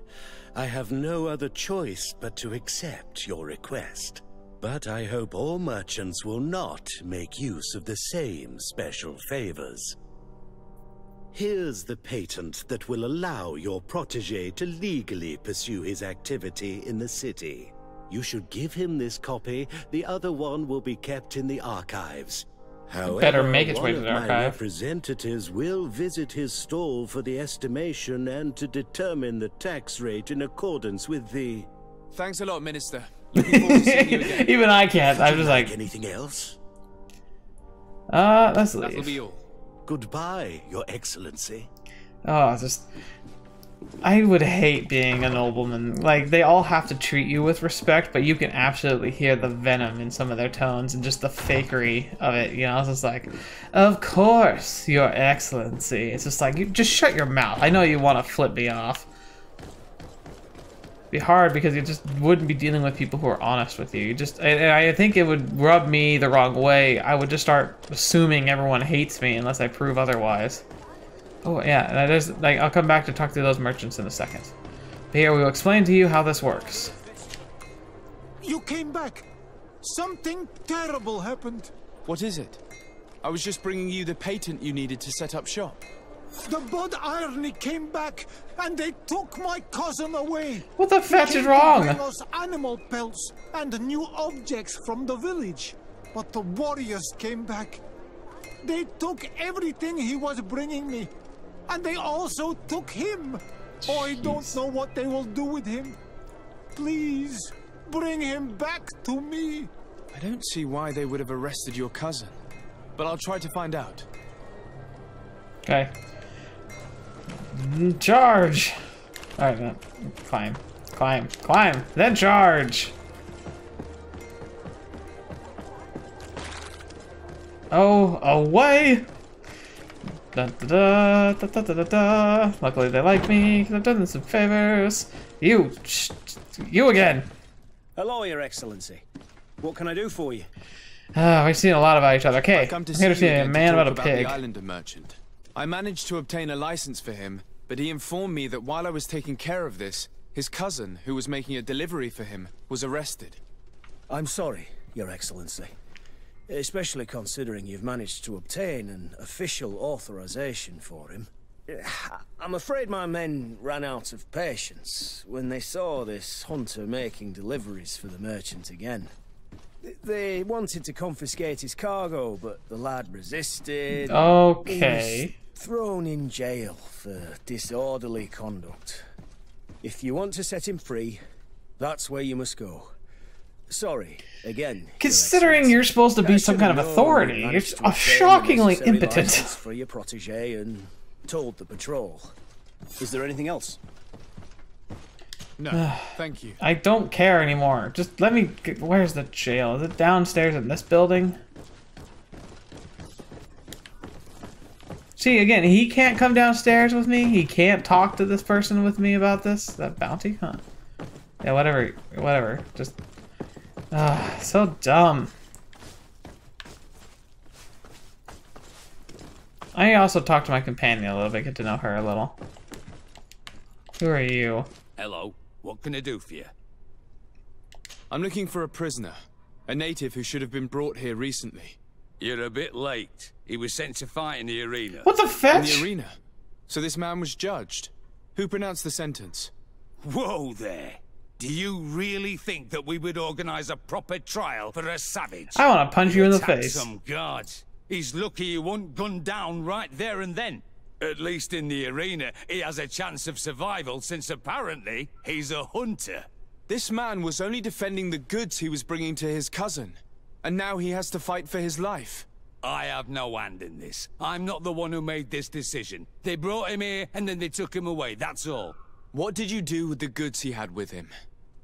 [SPEAKER 11] I have no other choice but to accept your request. But I hope all merchants will not make use of the same special favors. Here's the patent that will allow your protege to legally pursue his activity in the city. You should give him this copy. The other one will be kept in the archives. However,
[SPEAKER 1] better make its way to
[SPEAKER 11] one
[SPEAKER 1] the
[SPEAKER 11] of my
[SPEAKER 1] archive.
[SPEAKER 11] representatives will visit his stall for the estimation and to determine the tax rate in accordance with the...
[SPEAKER 4] Thanks a lot, Minister. Looking forward to seeing you again.
[SPEAKER 1] Even I can't. I'm just like...
[SPEAKER 11] anything else?
[SPEAKER 1] Let's leave.
[SPEAKER 4] That'll be all.
[SPEAKER 11] Goodbye, Your Excellency.
[SPEAKER 1] Oh, just... I would hate being a nobleman. Like, they all have to treat you with respect, but you can absolutely hear the venom in some of their tones and just the fakery of it, you know? It's just like, of course, Your Excellency. It's just like, you just shut your mouth. I know you want to flip me off. It'd be hard because you just wouldn't be dealing with people who are honest with you. You just, and I think it would rub me the wrong way. I would just start assuming everyone hates me unless I prove otherwise. Oh yeah, and that is, like, I'll come back to talk to those merchants in a second. But here we will explain to you how this works.
[SPEAKER 8] You came back. Something terrible happened.
[SPEAKER 4] What is it? I was just bringing you the patent you needed to set up shop.
[SPEAKER 8] The Bud Irony came back, and they took my cousin away.
[SPEAKER 1] What the fetch is
[SPEAKER 8] They
[SPEAKER 1] wrong?
[SPEAKER 8] bring us animal pelts and new objects from the village. But the warriors came back. They took everything he was bringing me. And they also took him. I don't know what they will do with him. Please, bring him back to me.
[SPEAKER 4] I don't see why they would have arrested your cousin, but I'll try to find out.
[SPEAKER 1] Okay. Charge! Alright, then. Climb. Climb. Climb! Then charge! Oh, away! Da, da, da, da, da, da, da. Luckily they like me, because I've done them some favors. You! You again!
[SPEAKER 10] Hello, Your Excellency. What can I do for you?
[SPEAKER 1] We've seen a lot about each other. Okay,
[SPEAKER 4] I'm
[SPEAKER 1] here to see a man about a
[SPEAKER 4] the
[SPEAKER 1] pig.
[SPEAKER 4] islander merchant. I managed to obtain a license for him, but he informed me that while I was taking care of this, his cousin, who was making a delivery for him, was arrested.
[SPEAKER 10] I'm sorry, Your Excellency. Especially considering you've managed to obtain an official authorization for him. I'm afraid my men ran out of patience when they saw this hunter making deliveries for the merchant again. They wanted to confiscate his cargo, but the lad resisted.
[SPEAKER 1] Okay.
[SPEAKER 10] He was thrown in jail for disorderly conduct. If you want to set him free, that's where you must go. Sorry, again.
[SPEAKER 1] Considering you're supposed to be some kind of authority, you're shockingly impotent.
[SPEAKER 10] For your protege and told the patrol. Is there anything else?
[SPEAKER 4] No, thank you.
[SPEAKER 1] I don't care anymore. Just let me get, where's the jail? Is it downstairs in this building? See, again, he can't come downstairs with me. He can't talk to this person with me about this. That bounty? Huh. Yeah, whatever. Whatever. Just... so dumb. I also talked to my companion a little bit, get to know her a little. Who are you?
[SPEAKER 12] Hello. What can I do for you?
[SPEAKER 4] I'm looking for a prisoner. A native who should have been brought here recently.
[SPEAKER 12] You're a bit late. He was sent to fight in the arena.
[SPEAKER 1] What the fetch?
[SPEAKER 4] In the arena? So this man was judged. Who pronounced the sentence?
[SPEAKER 12] Whoa there. Do you really think that we would organize a proper trial for a savage?
[SPEAKER 1] I want to punch you in the
[SPEAKER 12] Attack
[SPEAKER 1] face.
[SPEAKER 12] Some guards. He's lucky he wasn't gunned down right there and then. At least in the arena, he has a chance of survival since apparently he's a hunter.
[SPEAKER 4] This man was only defending the goods he was bringing to his cousin. And now he has to fight for his life.
[SPEAKER 12] I have no hand in this. I'm not the one who made this decision. They brought him here and then they took him away, that's all.
[SPEAKER 4] What did you do with the goods he had with him?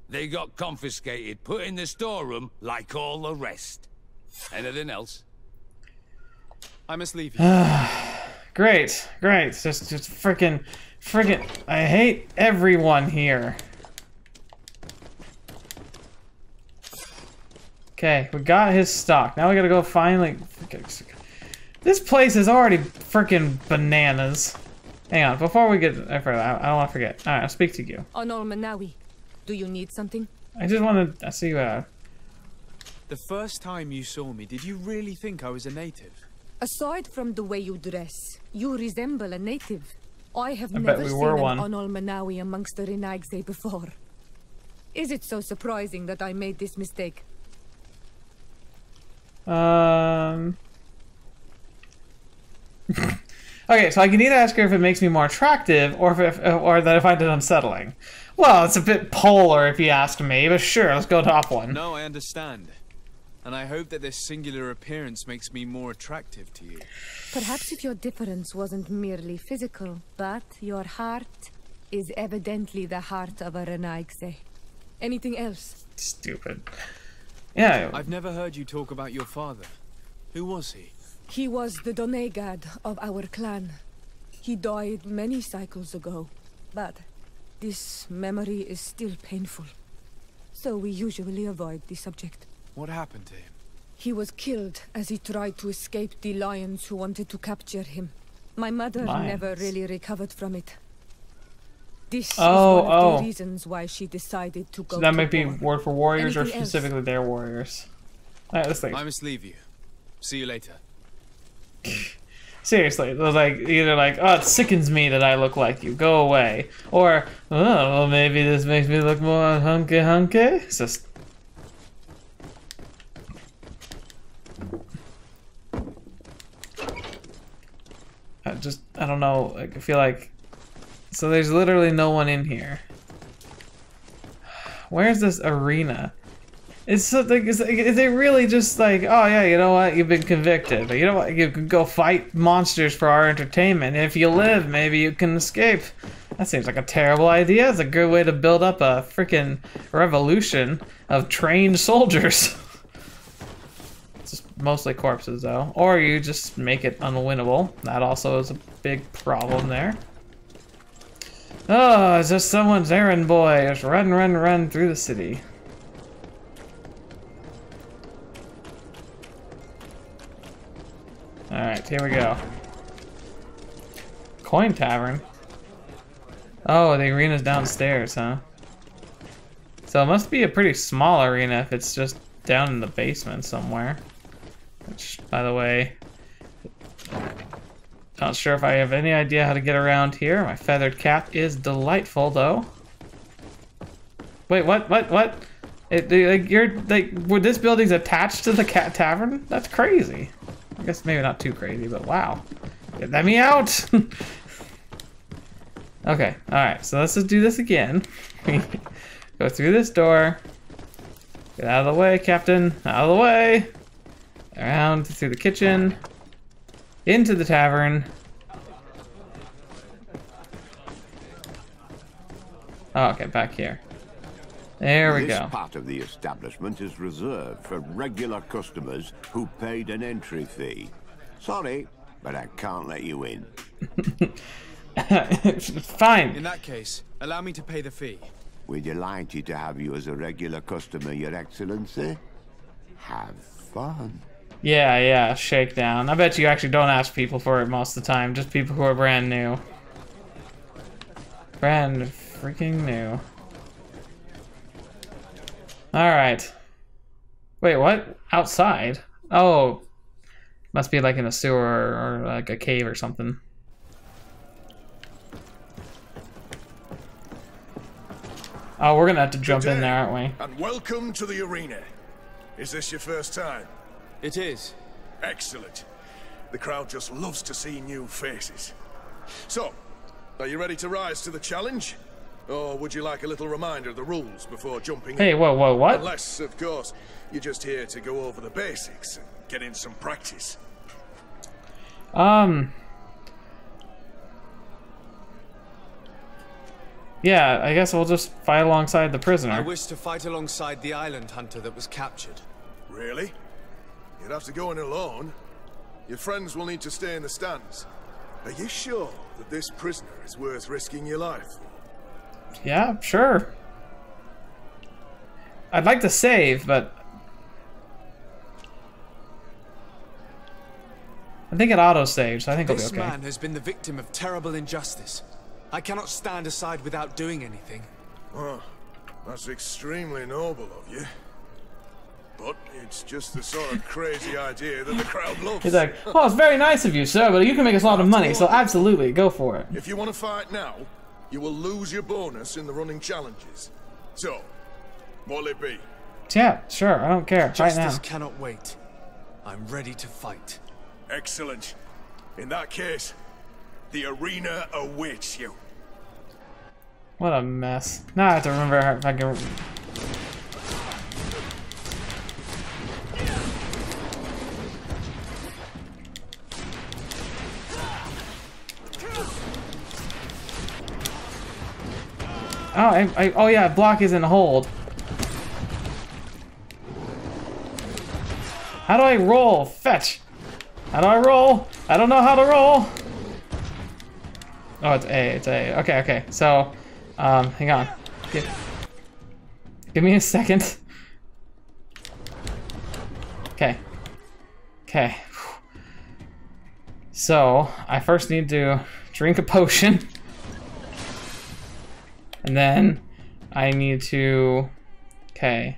[SPEAKER 12] They got confiscated, put in the storeroom like all the rest. Anything else?
[SPEAKER 4] I must leave you.
[SPEAKER 1] Great, great. Just freaking. I hate everyone here. Okay, we got his stock. Now we gotta go find, like... This place is already freaking bananas. Hang on, before we get further, I don't want to forget. Alright, I'll speak to you.
[SPEAKER 3] Onol Manawi, do you need something?
[SPEAKER 1] I just want to see you out.
[SPEAKER 4] The first time you saw me, did you really think I was a native?
[SPEAKER 3] Aside from the way you dress, you resemble a native. I have
[SPEAKER 1] bet
[SPEAKER 3] never
[SPEAKER 1] we
[SPEAKER 3] seen
[SPEAKER 1] were
[SPEAKER 3] an
[SPEAKER 1] one.
[SPEAKER 3] Onol Manawi amongst the Renaigse before. Is it so surprising that I made this mistake?
[SPEAKER 1] Okay, so I can either ask her if it makes me more attractive, or or that I find it unsettling. Well, it's a bit polar if you ask me, but sure, let's go top one.
[SPEAKER 4] No, I understand. And I hope that this singular appearance makes me more attractive to you.
[SPEAKER 3] Perhaps if your difference wasn't merely physical, but your heart is evidently the heart of a Renaigse. Anything else?
[SPEAKER 1] Stupid. Yeah.
[SPEAKER 4] I've never heard you talk about your father. Who was he?
[SPEAKER 3] He was the Donegad of our clan. He died many cycles ago, but this memory is still painful. So we usually avoid the subject.
[SPEAKER 4] What happened to him?
[SPEAKER 3] He was killed as he tried to escape the lions who wanted to capture him. My mother never really recovered from it. This is one of the reasons why she decided to go
[SPEAKER 1] so that
[SPEAKER 3] to
[SPEAKER 1] might be
[SPEAKER 3] war.
[SPEAKER 1] word for warriors.
[SPEAKER 3] Anything
[SPEAKER 1] Or specifically their warriors. Alright, let's think.
[SPEAKER 4] I must leave you. See you later.
[SPEAKER 1] Seriously, like either like, oh, it sickens me that I look like you, go away, or oh, well, maybe this makes me look more hunky. It's just I don't know. I feel like... So there's literally no one in here. Where's this arena? It's something. Is it really just like, oh yeah, you know what? You've been convicted, but you know what? You can go fight monsters for our entertainment. If you live, maybe you can escape. That seems like a terrible idea. It's a good way to build up a freaking revolution of trained soldiers. It's just mostly corpses though, or you just make it unwinnable. That also is a big problem there. Oh, it's just someone's errand boy. Just run through the city. Alright, here we go. Coin tavern. Oh, the arena's downstairs, huh? So it must be a pretty small arena if it's just down in the basement somewhere. Which, by the way, not sure if I have any idea how to get around here. My feathered cap is delightful, though. Wait, what? This building's attached to the cat tavern? That's crazy. I guess maybe not too crazy, but wow. Let me out! Okay, alright, so let's just do this again. Go through this door. Get out of the way, Captain. Out of the way! Around through the kitchen. Into the tavern. Oh, okay, back here. There we go.
[SPEAKER 5] This part of the establishment is reserved for regular customers who paid an entry fee. Sorry, but I can't let you in.
[SPEAKER 1] Fine.
[SPEAKER 4] In that case, allow me to pay the fee.
[SPEAKER 5] We're delighted to have you as a regular customer, Your Excellency. Have fun.
[SPEAKER 1] Yeah, shakedown. I bet you actually don't ask people for it most of the time, just people who are brand new. Brand freaking new. Alright. Wait, what? Outside? Oh. Must be like in a sewer or like a cave or something. Oh, we're gonna have to jump in there, aren't we?
[SPEAKER 13] And welcome to the arena. Is this your first time?
[SPEAKER 4] It is.
[SPEAKER 13] Excellent. The crowd just loves to see new faces. So, are you ready to rise to the challenge? Or would you like a little reminder of the rules before jumping in?
[SPEAKER 1] Hey, whoa, what?
[SPEAKER 13] Unless, of course, you're just here to go over the basics and get in some practice.
[SPEAKER 1] Yeah, I guess we'll just fight alongside the prisoner.
[SPEAKER 4] I wish to fight alongside the island hunter that was captured.
[SPEAKER 13] Really? You'd have to go in alone. Your friends will need to stay in the stands. Are you sure that this prisoner is worth risking your life?
[SPEAKER 1] Yeah, sure. I'd like to save, but I think it auto-saves, so I think it'll be okay.
[SPEAKER 4] This man has been the victim of terrible injustice. I cannot stand aside without doing anything.
[SPEAKER 13] Oh, that's extremely noble of you. But it's just the sort of crazy idea that the crowd loves.
[SPEAKER 1] He's like, oh, it's very nice of you, sir, but you can make us a lot of money, so absolutely, go for it.
[SPEAKER 13] If you want to fight now, you will lose your bonus in the running challenges. So, what'll it be?
[SPEAKER 1] Yeah, sure, I don't care. Right now.
[SPEAKER 4] Justice cannot wait. I'm ready to fight.
[SPEAKER 13] Excellent. In that case, the arena awaits you.
[SPEAKER 1] What a mess. Now I have to remember if I can... Oh, oh yeah, block isn't hold. How do I roll? Fetch. How do I roll? I don't know how to roll. Oh, it's A. It's A. Okay, okay. So, hang on. Give me a second. Okay. Okay. So, I first need to drink a potion. And then I need to... Okay.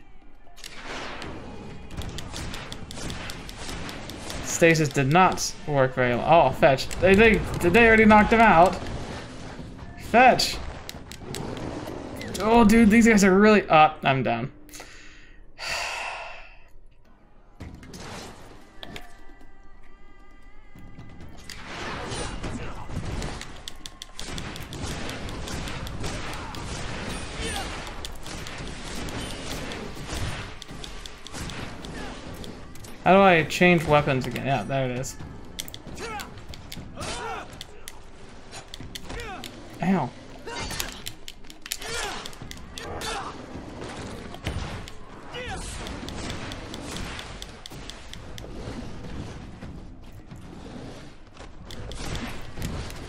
[SPEAKER 1] Stasis did not work very well. Oh, fetch. Did they already knocked him out? Fetch. Oh, dude, these guys are really... I'm down. How do I change weapons again? Yeah, there it is. Ow.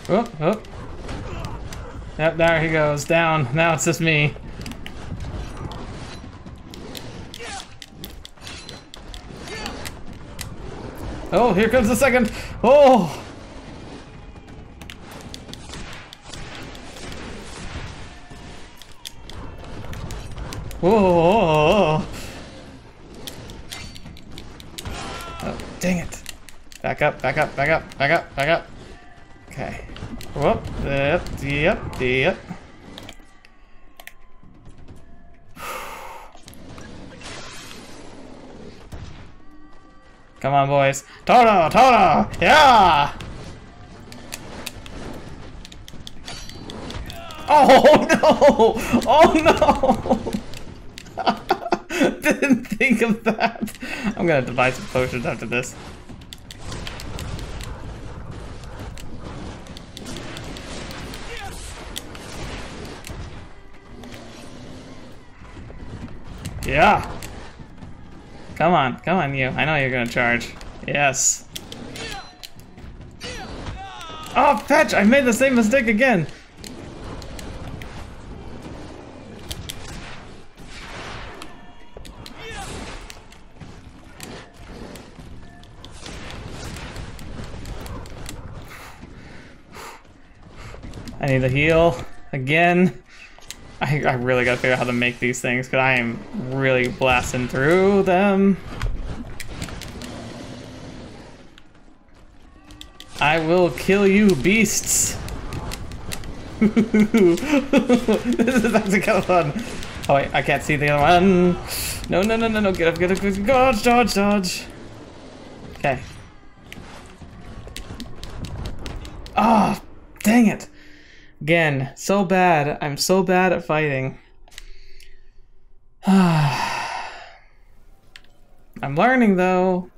[SPEAKER 1] Oh, oh. Yep, there he goes, down. Now it's just me. Oh, here comes the second. Oh! Whoa! Oh, dang it. Back up, back up, back up, back up, back up. Okay. Whoop. Yep. Come on, boys. Toto! Yeah! Oh, no! Oh, no! Didn't think of that. I'm gonna devise some potions after this. Yeah. Come on, you. I know you're gonna charge. Yes. Oh, fetch! I made the same mistake again. I need to heal again. I really gotta figure out how to make these things because I am really blasting through them. I will kill you, beasts. This is actually kind of fun. Oh wait, I can't see the other one. No, get up, dodge. Okay. Ah, oh, dang it. Again, so bad. I'm so bad at fighting. I'm learning though.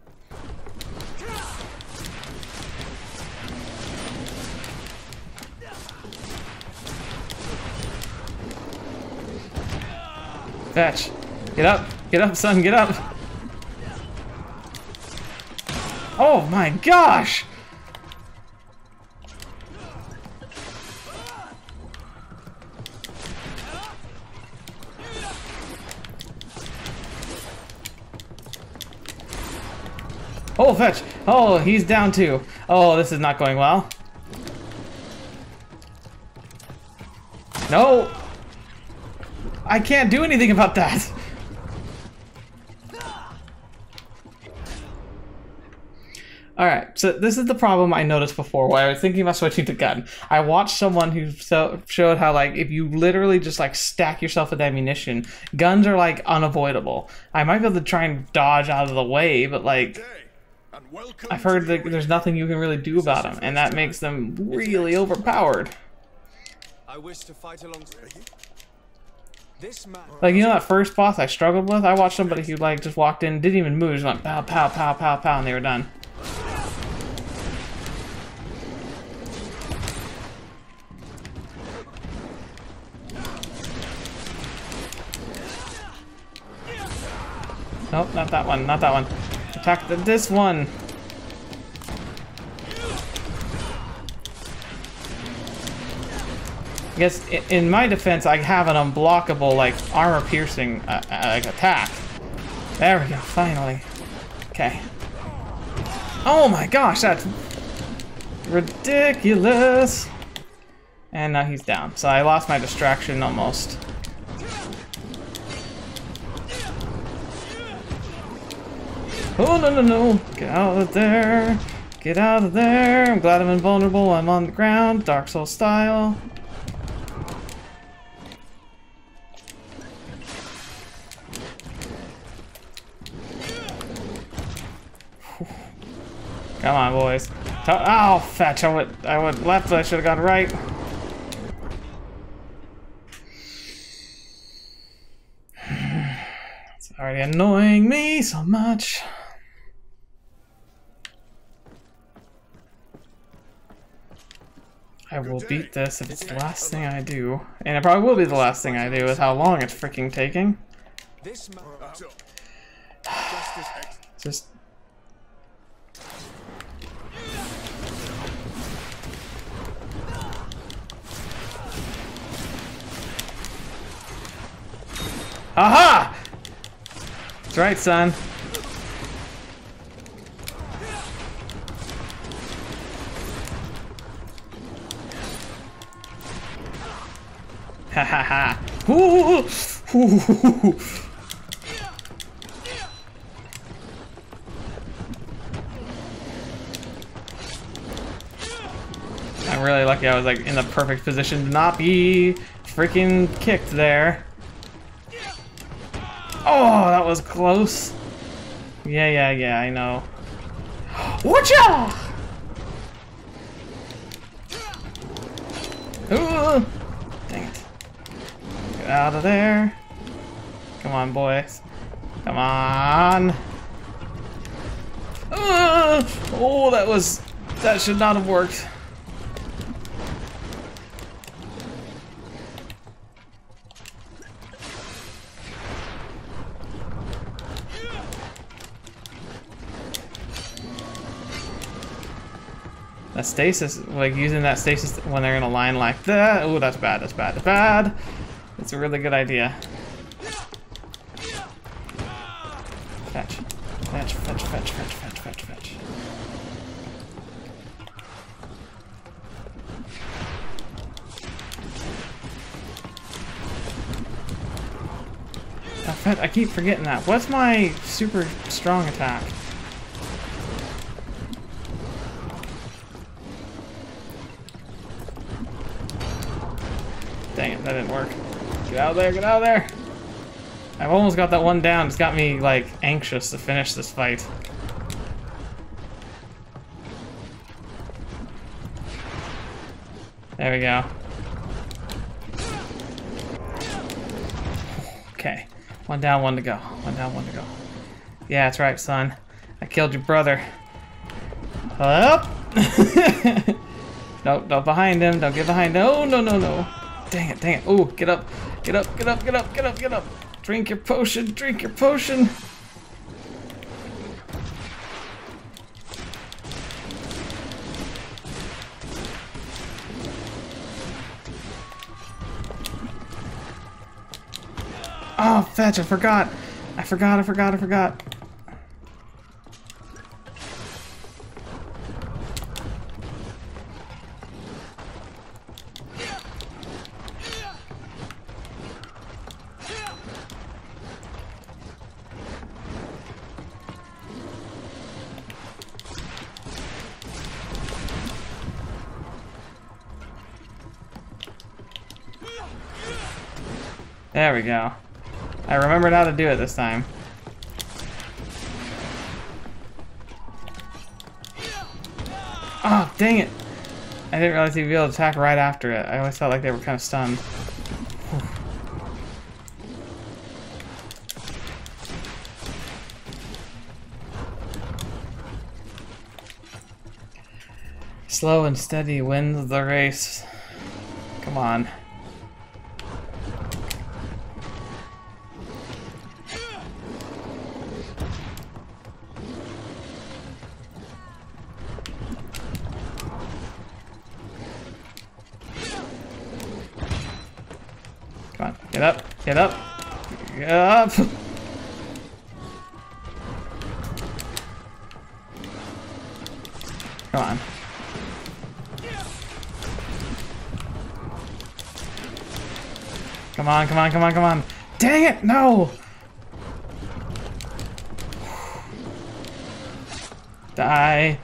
[SPEAKER 1] Fetch. Get up, son, get up. Oh my gosh! Oh, fetch! Oh, he's down too. Oh, this is not going well. No! I can't do anything about that! Alright, so this is the problem I noticed before while I was thinking about switching to gun. I watched someone who showed how, like, if you literally just, like, stack yourself with ammunition, guns are, like, unavoidable. I might be able to try and dodge out of the way, but, like, I've heard that there's nothing you can really do about them, and that makes them really overpowered.
[SPEAKER 4] I wish to fight alongside you.
[SPEAKER 1] Like, you know that first boss I struggled with? I watched somebody who, like, just walked in, didn't even move, just went pow, pow, pow, pow, pow, and they were done. Nope, not that one, not that one. Attack this one! I guess in my defense, I have an unblockable, like, armor-piercing like attack. There we go, finally. Okay. Oh my gosh, that's ridiculous! And now he's down, so I lost my distraction almost. Oh, no. Get out of there. Get out of there. I'm glad I'm invulnerable. I'm on the ground. Dark Souls style. Come on, boys. Oh, fetch. I went left, but I should have gone right. It's already annoying me so much. I will beat this if it's the last thing I do. And it probably will be the last thing I do with how long it's freaking taking. Just... Aha! That's right, son. Ha ha ha! Ooh! Ooh. I'm really lucky I was like in the perfect position to not be freaking kicked there. Oh, that was close. Yeah, I know. Watcha! Ooh! Dang it. Get out of there. Come on, boys. Come on. Oh, that should not have worked. That stasis, like using that stasis when they're in a line like that. Oh, that's bad, that's bad, that's bad. It's a really good idea. Fetch. Fetch, fetch, fetch, fetch, fetch, fetch, fetch. I keep forgetting that. What's my super strong attack? Dang it, that didn't work. Get out of there, get out of there! I've almost got that one down. It's got me, like, anxious to finish this fight. There we go. Okay. One down, one to go. One down, one to go. Yeah, that's right, son. I killed your brother. Up! Nope, don't behind him. Don't get behind him. Oh, no, no, no. Dang it, dang it. Oh, get up. Get up, get up, get up, get up, get up. Drink your potion, drink your potion. Oh, fetch, I forgot. I forgot. There we go. I remembered how to do it this time. Oh, dang it! I didn't realize he'd be able to attack right after it. I always felt like they were kind of stunned. Whew. Slow and steady wins the race. Come on. Come on, get up, get up, get up! Come on. Come on, come on, come on, come on! Dang it, no! Die!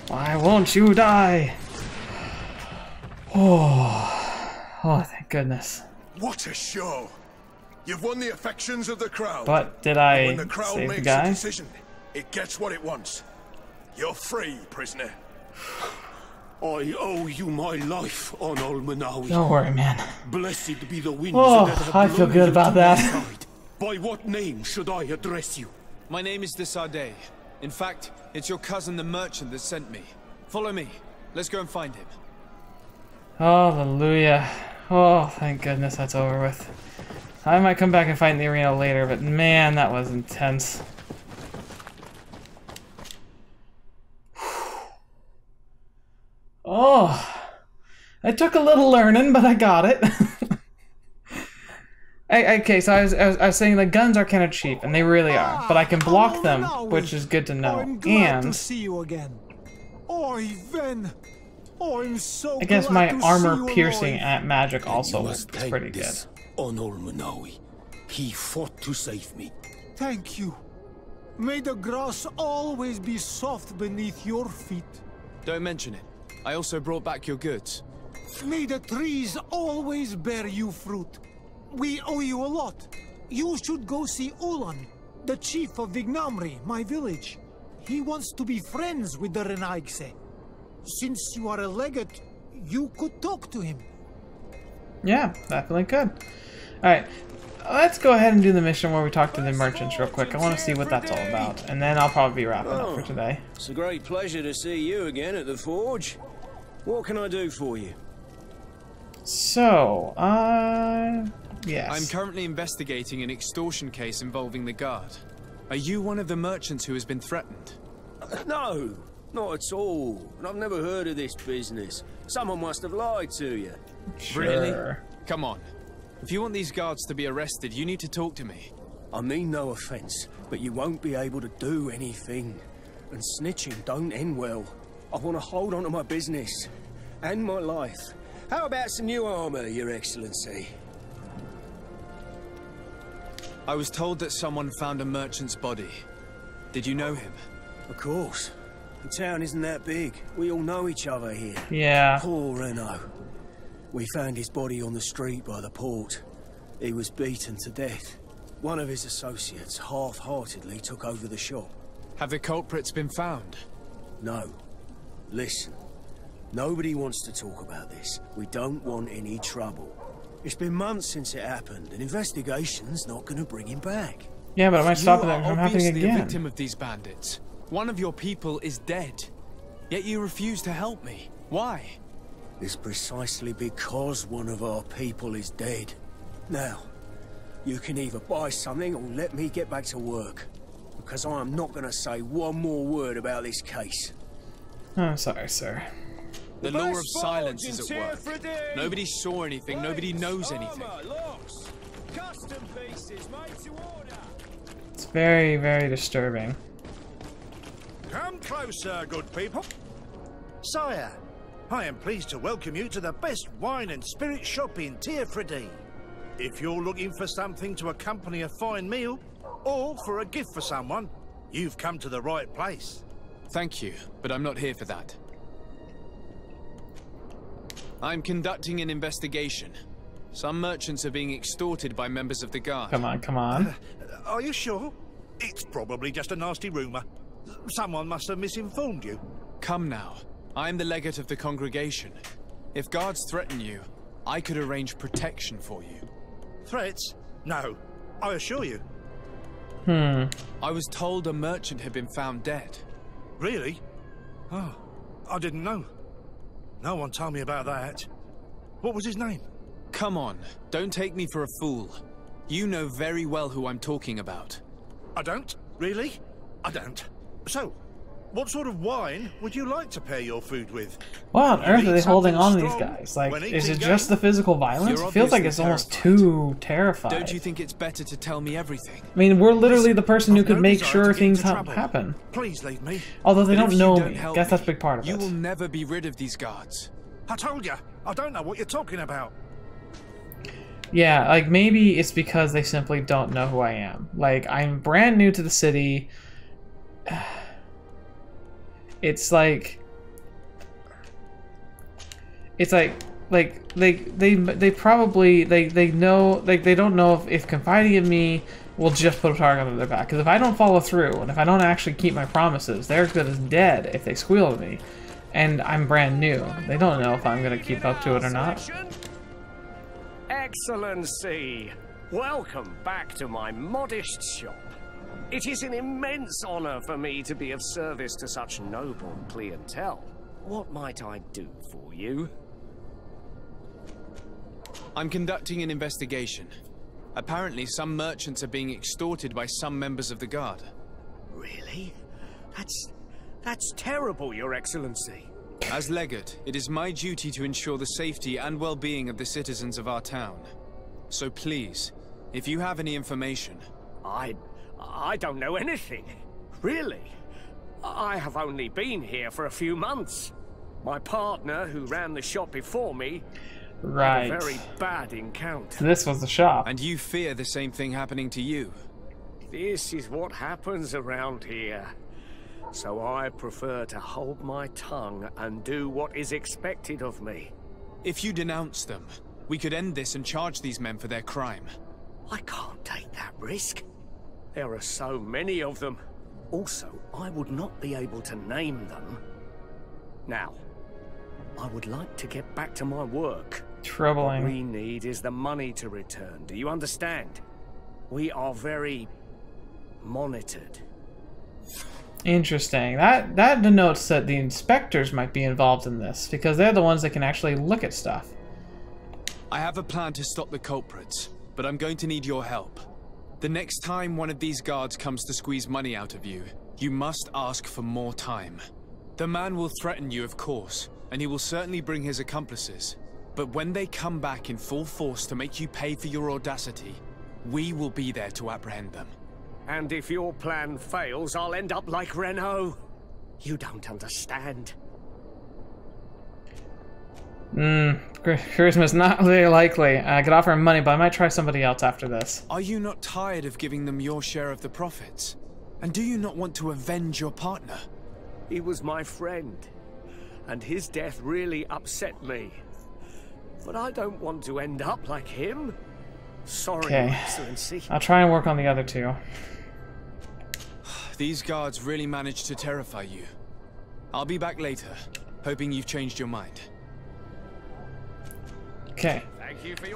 [SPEAKER 1] Why won't you die? Oh, thank goodness.
[SPEAKER 13] What a show! You've won the affections of the crowd.
[SPEAKER 1] But did I
[SPEAKER 13] when the crowd
[SPEAKER 1] save
[SPEAKER 13] makes
[SPEAKER 1] the guy?
[SPEAKER 13] a decision, it gets what it wants. You're free, prisoner.
[SPEAKER 14] I owe you my life on Almanawi.
[SPEAKER 1] Don't worry, man.
[SPEAKER 14] Blessed be the winds
[SPEAKER 1] Oh,
[SPEAKER 14] that have
[SPEAKER 1] I feel
[SPEAKER 14] blown
[SPEAKER 1] good
[SPEAKER 14] you
[SPEAKER 1] about
[SPEAKER 14] to
[SPEAKER 1] that.
[SPEAKER 14] my side. By what name should I address you?
[SPEAKER 4] My name is Sardet. In fact, it's your cousin the merchant that sent me. Follow me. Let's go and find him.
[SPEAKER 1] Hallelujah. Oh, thank goodness that's over with. I might come back and fight in the arena later, but man, that was intense. Oh, it took a little learning, but I got it. Okay, so I was saying the guns are kind of cheap, and they really are, but I can block them, which is good to know.
[SPEAKER 8] I'm glad to
[SPEAKER 1] And
[SPEAKER 8] see you again. Oi, Ven. I'm so
[SPEAKER 1] I guess
[SPEAKER 8] glad
[SPEAKER 1] my
[SPEAKER 8] to
[SPEAKER 1] armor
[SPEAKER 8] see you
[SPEAKER 1] piercing
[SPEAKER 8] alive.
[SPEAKER 1] at magic also is
[SPEAKER 14] Must take
[SPEAKER 1] pretty good.
[SPEAKER 14] this on Olmanawi. He fought to save me.
[SPEAKER 8] Thank you. May the grass always be soft beneath your feet.
[SPEAKER 4] Don't mention it. I also brought back your goods.
[SPEAKER 8] May the trees always bear you fruit. We owe you a lot. You should go see Ulan, the chief of Vignamri, my village. He wants to be friends with the Renaigse. Since you are a legate, you could talk to him.
[SPEAKER 1] Yeah, definitely could. Alright, let's go ahead and do the mission where we talk to the merchants real quick. I want to see what that's all about, and then I'll probably be wrapping up for today.
[SPEAKER 10] It's a great pleasure to see you again at the Forge. What can I do for you?
[SPEAKER 1] So, yes.
[SPEAKER 4] I'm currently investigating an extortion case involving the guard. Are you one of the merchants who has been threatened?
[SPEAKER 10] No, not at all. And I've never heard of this business. Someone must have lied to you.
[SPEAKER 1] Sure.
[SPEAKER 4] Really? Come on. If you want these guards to be arrested, you need to talk to me.
[SPEAKER 10] I mean no offense, but you won't be able to do anything. And snitching don't end well. I want to hold on to my business. And my life. How about some new armor, Your Excellency?
[SPEAKER 4] I was told that someone found a merchant's body. Did you know him?
[SPEAKER 10] Of course. The town isn't that big. We all know each other here.
[SPEAKER 1] Yeah.
[SPEAKER 10] Poor Reno. We found his body on the street by the port. He was beaten to death. One of his associates half-heartedly took over the shop.
[SPEAKER 4] Have the culprits been found?
[SPEAKER 10] No. Listen. Nobody wants to talk about this. We don't want any trouble. It's been months since it happened. An investigation's not going to bring him back.
[SPEAKER 1] Yeah, but it might stop it from
[SPEAKER 4] You are
[SPEAKER 1] happening
[SPEAKER 4] obviously a
[SPEAKER 1] again.
[SPEAKER 4] victim of these bandits. One of your people is dead. Yet you refuse to help me. Why?
[SPEAKER 10] It's precisely because one of our people is dead. Now, you can either buy something or let me get back to work. Because I am not going to say one more word about this case.
[SPEAKER 1] I'm sorry, sir.
[SPEAKER 4] The law of silence is at work. Nobody saw anything, nobody knows anything.
[SPEAKER 1] It's very, very disturbing.
[SPEAKER 15] Come closer, good people. Sire, I am pleased to welcome you to the best wine and spirit shop in Teofridi. If you're looking for something to accompany a fine meal, or for a gift for someone, you've come to the right place.
[SPEAKER 4] Thank you, but I'm not here for that. I'm conducting an investigation. Some merchants are being extorted by members of the guard.
[SPEAKER 1] Come on, come on.
[SPEAKER 15] Are you sure? It's probably just a nasty rumor. Someone must have misinformed you.
[SPEAKER 4] Come now. I'm the legate of the congregation. If guards threaten you, I could arrange protection for you.
[SPEAKER 15] Threats? No, I assure you.
[SPEAKER 4] I was told a merchant had been found dead.
[SPEAKER 15] Really? Oh, I didn't know. No one told me about that. What was his name?
[SPEAKER 4] Come on, don't take me for a fool. You know very well who I'm talking about.
[SPEAKER 15] I don't? Really? I don't. So, what sort of wine would you like to pair your food with?
[SPEAKER 1] What on earth are they holding on to these
[SPEAKER 15] strong
[SPEAKER 1] guys? Like,
[SPEAKER 15] when
[SPEAKER 1] is it
[SPEAKER 15] eating
[SPEAKER 1] just
[SPEAKER 15] game?
[SPEAKER 1] the physical violence?
[SPEAKER 4] You're
[SPEAKER 1] It feels like it's
[SPEAKER 4] obviously
[SPEAKER 1] almost too terrified.
[SPEAKER 4] Don't you think it's better to tell me everything?
[SPEAKER 1] I mean, we're literally the person who
[SPEAKER 15] I've
[SPEAKER 1] could
[SPEAKER 15] no
[SPEAKER 1] make
[SPEAKER 15] desire
[SPEAKER 1] sure
[SPEAKER 15] to get
[SPEAKER 1] things
[SPEAKER 15] into trouble.
[SPEAKER 1] happen.
[SPEAKER 15] Please leave me.
[SPEAKER 1] Although they
[SPEAKER 4] But
[SPEAKER 1] don't
[SPEAKER 4] if
[SPEAKER 1] know
[SPEAKER 4] you don't
[SPEAKER 1] me.
[SPEAKER 4] help
[SPEAKER 1] Guess that's a
[SPEAKER 4] me,
[SPEAKER 1] big part of
[SPEAKER 4] you
[SPEAKER 1] it.
[SPEAKER 4] will never be rid of these guards.
[SPEAKER 15] I told you, I don't know what you're talking about.
[SPEAKER 1] Yeah, like maybe it's because they simply don't know who I am. Like, I'm brand new to the city. It's like they probably they know, like, they don't know if confiding in me will just put a target on their back. Because if I don't follow through and if I don't actually keep my promises, they're as good as dead if they squeal at me. And I'm brand new. They don't know if I'm gonna keep up to it or not.
[SPEAKER 16] Excellency, welcome back to my modest shop. It is an immense honor for me to be of service to such noble clientele. What might I do for you?
[SPEAKER 4] I'm conducting an investigation. Apparently, some merchants are being extorted by some members of the Guard.
[SPEAKER 16] Really? That's terrible, Your Excellency.
[SPEAKER 4] As Legate, it is my duty to ensure the safety and well-being of the citizens of our town. So please, if you have any information...
[SPEAKER 16] I don't know anything. Really. I have only been here for a few months. My partner, who ran the shop before me,
[SPEAKER 1] right.
[SPEAKER 16] had a very bad encounter.
[SPEAKER 1] So this was the shop.
[SPEAKER 4] And you fear the same thing happening to you?
[SPEAKER 16] This is what happens around here. So I prefer to hold my tongue and do what is expected of me.
[SPEAKER 4] If you denounce them, we could end this and charge these men for their crime.
[SPEAKER 16] I can't take that risk. There are so many of them. Also, I would not be able to name them. Now, I would like to get back to my work.
[SPEAKER 1] Troubling.
[SPEAKER 16] What we need is the money to return. Do you understand? We are very monitored.
[SPEAKER 1] Interesting. That denotes that the inspectors might be involved in this, because they're the ones that can actually look at stuff.
[SPEAKER 4] I have a plan to stop the culprits, but I'm going to need your help. The next time one of these guards comes to squeeze money out of you, you must ask for more time. The man will threaten you, of course, and he will certainly bring his accomplices. But when they come back in full force to make you pay for your audacity, we will be there to apprehend them.
[SPEAKER 16] And if your plan fails, I'll end up like Renault. You don't understand.
[SPEAKER 1] Charisma's not really likely. I could offer him money, but I might try somebody else after this.
[SPEAKER 4] Are you not tired of giving them your share of the profits? And do you not want to avenge your partner?
[SPEAKER 16] He was my friend, and his death really upset me. But I don't want to end up like him. Sorry,
[SPEAKER 1] okay.
[SPEAKER 16] Your Excellency.
[SPEAKER 1] I'll try and work on the other two.
[SPEAKER 4] These guards really managed to terrify you. I'll be back later, hoping you've changed your mind.
[SPEAKER 1] Okay.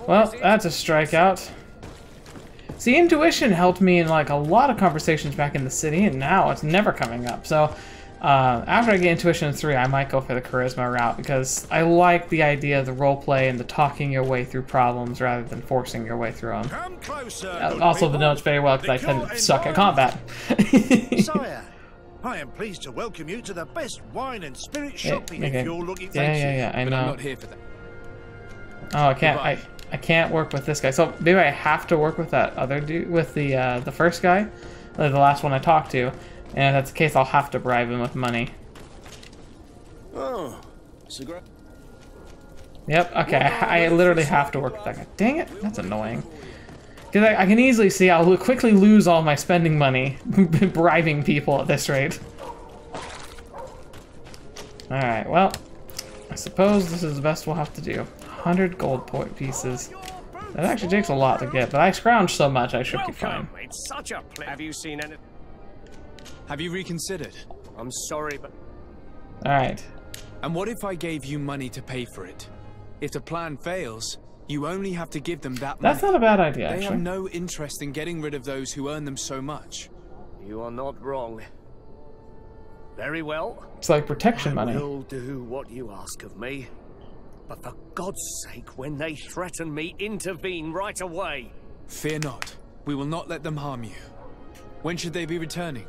[SPEAKER 1] Well, that's a strikeout. See, intuition helped me in like a lot of conversations back in the city, and now it's never coming up. So after I get intuition 3, I might go for the charisma route, because I like the idea of the roleplay and the talking your way through problems rather than forcing your way through them.
[SPEAKER 15] Come closer,
[SPEAKER 1] Also denotes very well because I tend to suck at combat.
[SPEAKER 15] Sire, I am pleased to welcome you to the best wine and spirit shopping if you're looking for
[SPEAKER 1] Yeah, I know.
[SPEAKER 4] I'm not here for that.
[SPEAKER 1] Oh, I can't work with this guy. So maybe I have to work with that other dude, with the first guy, the last one I talked to. And if that's the case, I'll have to bribe him with money.
[SPEAKER 10] Oh, cigarette.
[SPEAKER 1] Yep. Okay. I literally have to work with that guy. Dang it, that's annoying. Because I can easily see I'll quickly lose all my spending money bribing people at this rate. All right. Well, I suppose this is the best we'll have to do. 100 gold pieces. That actually takes a lot to get, but I scrounged so much I should be fine.
[SPEAKER 16] It's such a pleasure. Have you seen any?
[SPEAKER 4] Have you reconsidered?
[SPEAKER 16] I'm sorry, but...
[SPEAKER 1] Alright.
[SPEAKER 4] And what if I gave you money to pay for it? If the plan fails, you only have to give them that money.
[SPEAKER 1] That's not a bad idea,
[SPEAKER 4] They
[SPEAKER 1] actually.
[SPEAKER 4] have no interest in getting rid of those who earn them so much.
[SPEAKER 16] You are not wrong. Very well.
[SPEAKER 1] It's like protection money.
[SPEAKER 16] I will do what you ask of me. But for God's sake, when they threaten me, intervene right away.
[SPEAKER 4] Fear not. We will not let them harm you. When should they be returning?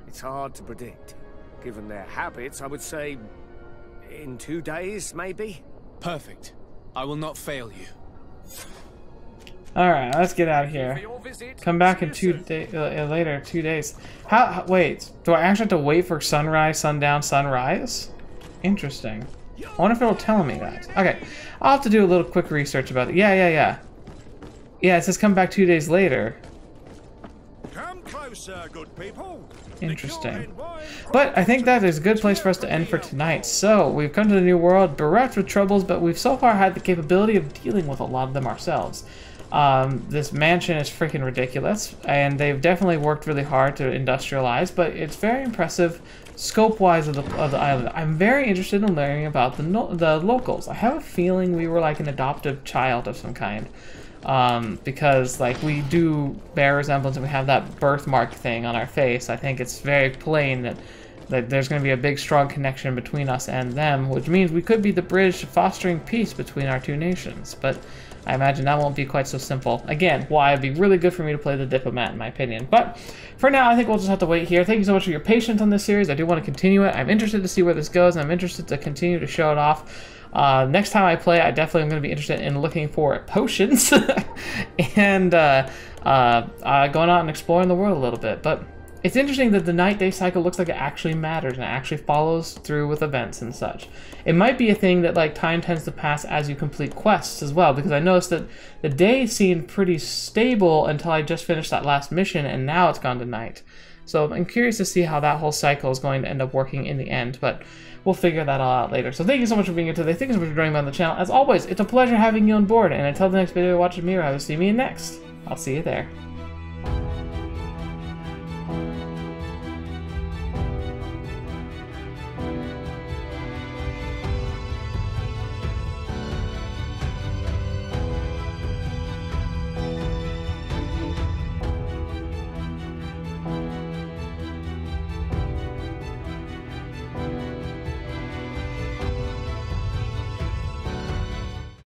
[SPEAKER 16] It's hard to predict. Given their habits, I would say in 2 days, maybe?
[SPEAKER 4] Perfect. I will not fail you.
[SPEAKER 1] Alright, let's get out of here. Come back in 2 days, later, 2 days. Wait, do I actually have to wait for sunrise, sundown, sunrise? Interesting. I wonder if it'll tell me that. Okay, I'll have to do a little quick research about it. Yeah, it says come back 2 days later.
[SPEAKER 15] Come closer, good people.
[SPEAKER 1] Interesting. But I think that is a good place for us to end for tonight. So, we've come to the new world, bereft with troubles, but we've so far had the capability of dealing with a lot of them ourselves. This mansion is freaking ridiculous, and they've definitely worked really hard to industrialize, but it's very impressive scope-wise of the island. I'm very interested in learning about the locals. I have a feeling we were like an adoptive child of some kind. Because like we do bear resemblance and we have that birthmark thing on our face. I think it's very plain that that there's going to be a big, strong connection between us and them, which means we could be the bridge to fostering peace between our two nations. But I imagine that won't be quite so simple. Again, why it'd be really good for me to play the diplomat, in my opinion. But for now, I think we'll just have to wait here. Thank you so much for your patience on this series. I do want to continue it. I'm interested to see where this goes, and I'm interested to continue to show it off. Next time I play, I definitely am going to be interested in looking for potions and going out and exploring the world a little bit. But it's interesting that the night-day cycle looks like it actually matters and it actually follows through with events and such. It might be a thing that like time tends to pass as you complete quests as well, because I noticed that the day seemed pretty stable until I just finished that last mission, and now it's gone to night. So I'm curious to see how that whole cycle is going to end up working in the end, but we'll figure that all out later. So thank you so much for being here today. Thank you so much for joining me on the channel. As always, it's a pleasure having you on board, and until the next video I watch Amira, I will see me next. I'll see you there.